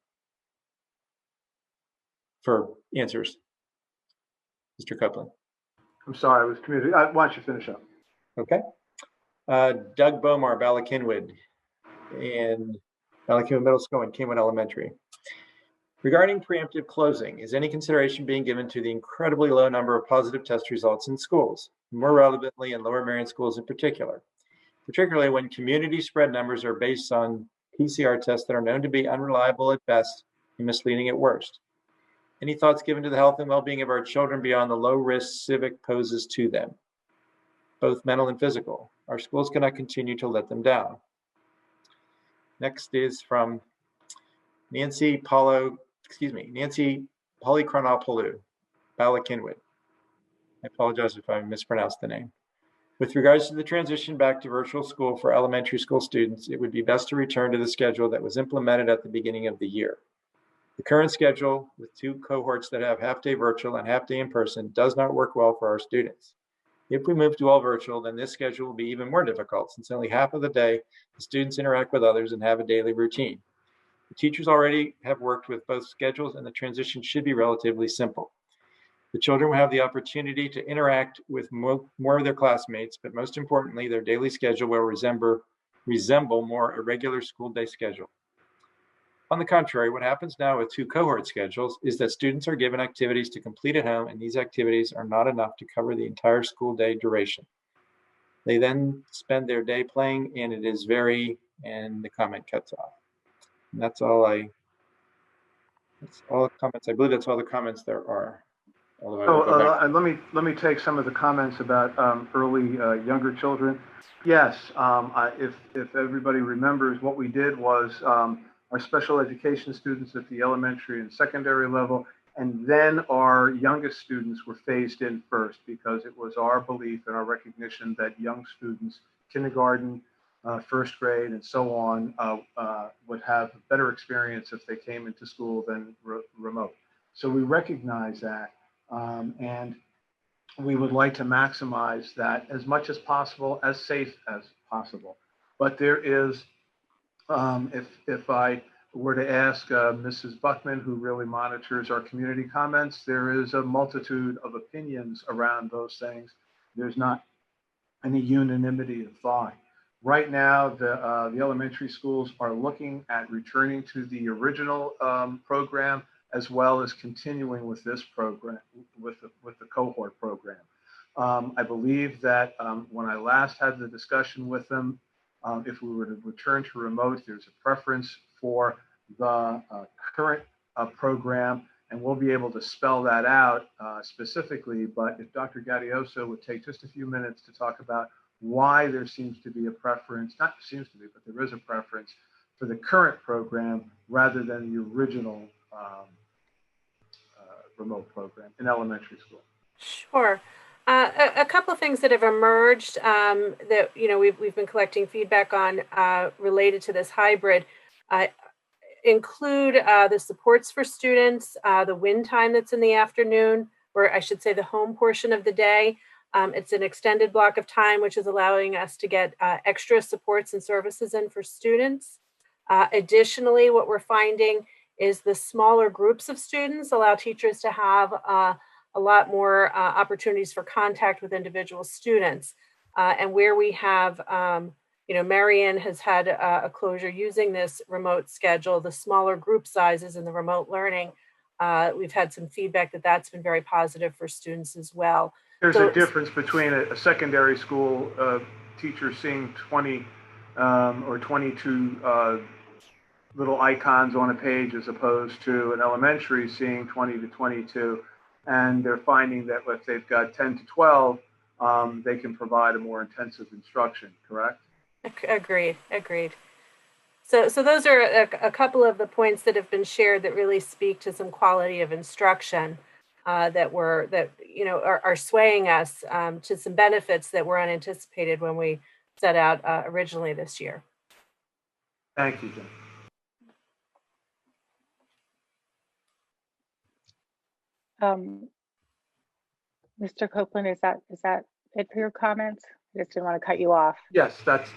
for answers? Mr. Copeland. I'm sorry, I was commuting. Why don't you finish up? Okay. Doug Bomar, Bala Kinwood, and Bala Kinwood Middle School and Kinwood Elementary. Regarding preemptive closing, is any consideration being given to the incredibly low number of positive test results in schools, more relevantly in Lower Merion schools in particular, particularly when community spread numbers are based on PCR tests that are known to be unreliable at best and misleading at worst? Any thoughts given to the health and well-being of our children beyond the low risk civic poses to them, both mental and physical? Our schools cannot continue to let them down. Next is from Nancy Polychronopoulou, Bala Kinwood. I apologize if I mispronounced the name. With regards to the transition back to virtual school for elementary school students, it would be best to return to the schedule that was implemented at the beginning of the year. The current schedule, with 2 cohorts that have half-day virtual and half-day in person, does not work well for our students. If we move to all virtual, then this schedule will be even more difficult, since only half of the day the students interact with others and have a daily routine. The teachers already have worked with both schedules, and the transition should be relatively simple. The children will have the opportunity to interact with more of their classmates, but most importantly, their daily schedule will resemble more irregular school day schedule. On the contrary, what happens now with 2 cohort schedules is that students are given activities to complete at home, and these activities are not enough to cover the entire school day duration. They then spend their day playing, and it is and the comment cuts off. And that's all the comments. I believe that's all the comments there are. So let me take some of the comments about early younger children. Yes, if everybody remembers, what we did was our special education students at the elementary and secondary level, and then our youngest students were phased in first because it was our belief and our recognition that young students, kindergarten, first grade, and so on, would have a better experience if they came into school than remote. So we recognize that, and we would like to maximize that as much as possible, as safe as possible. But there is, if I were to ask Mrs. Buckman, who really monitors our community comments, there is a multitude of opinions around those things. There's not any unanimity of thought. Right now, the elementary schools are looking at returning to the original program, as well as continuing with this program, with the cohort program. I believe that when I last had the discussion with them, if we were to return to remote, there's a preference for the current program, and we'll be able to spell that out specifically. But if Dr. Gaudioso would take just a few minutes to talk about why there seems to be a preference, not seems to be, but there is a preference for the current program rather than the original remote program in elementary school. Sure. A couple of things that have emerged that we've been collecting feedback on related to this hybrid include the supports for students, the win time that's in the afternoon, or I should say the home portion of the day. It's an extended block of time, which is allowing us to get extra supports and services in for students. Additionally, what we're finding is the smaller groups of students allow teachers to have a lot more opportunities for contact with individual students. And where we have, Marion has had a closure using this remote schedule, the smaller group sizes and the remote learning, we've had some feedback that that's been very positive for students as well. There's a difference between a secondary school teacher seeing 20 or 22 little icons on a page as opposed to an elementary seeing 20 to 22. And they're finding that if they've got 10 to 12, they can provide a more intensive instruction, correct? Agreed. So those are a couple of the points that have been shared that really speak to some quality of instruction that are swaying us to some benefits that were unanticipated when we set out originally this year. Thank you, Jim. Mr. Copeland, is that it for your comments? I just didn't want to cut you off. Yes, that's.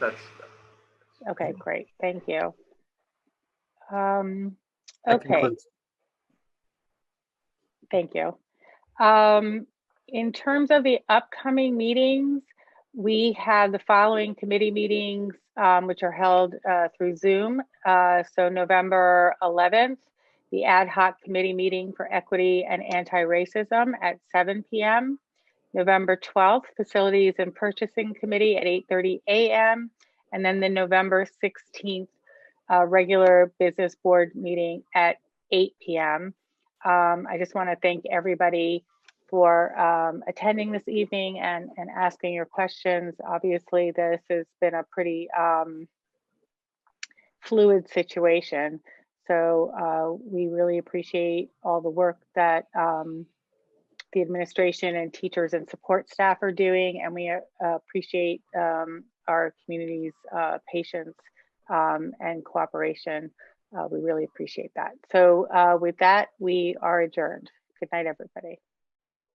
Okay, great. Thank you. Okay. Thank you. In terms of the upcoming meetings, we have the following committee meetings, which are held through Zoom. So November 11th, the ad hoc committee meeting for equity and anti-racism at 7 p.m. November 12th, facilities and purchasing committee at 8:30 a.m. And then the November 16th regular business board meeting at 8 p.m. I just want to thank everybody for attending this evening and asking your questions. Obviously, this has been a pretty fluid situation. So we really appreciate all the work that the administration and teachers and support staff are doing, and we appreciate our community's patience and cooperation. We really appreciate that. So with that, we are adjourned. Good night, everybody.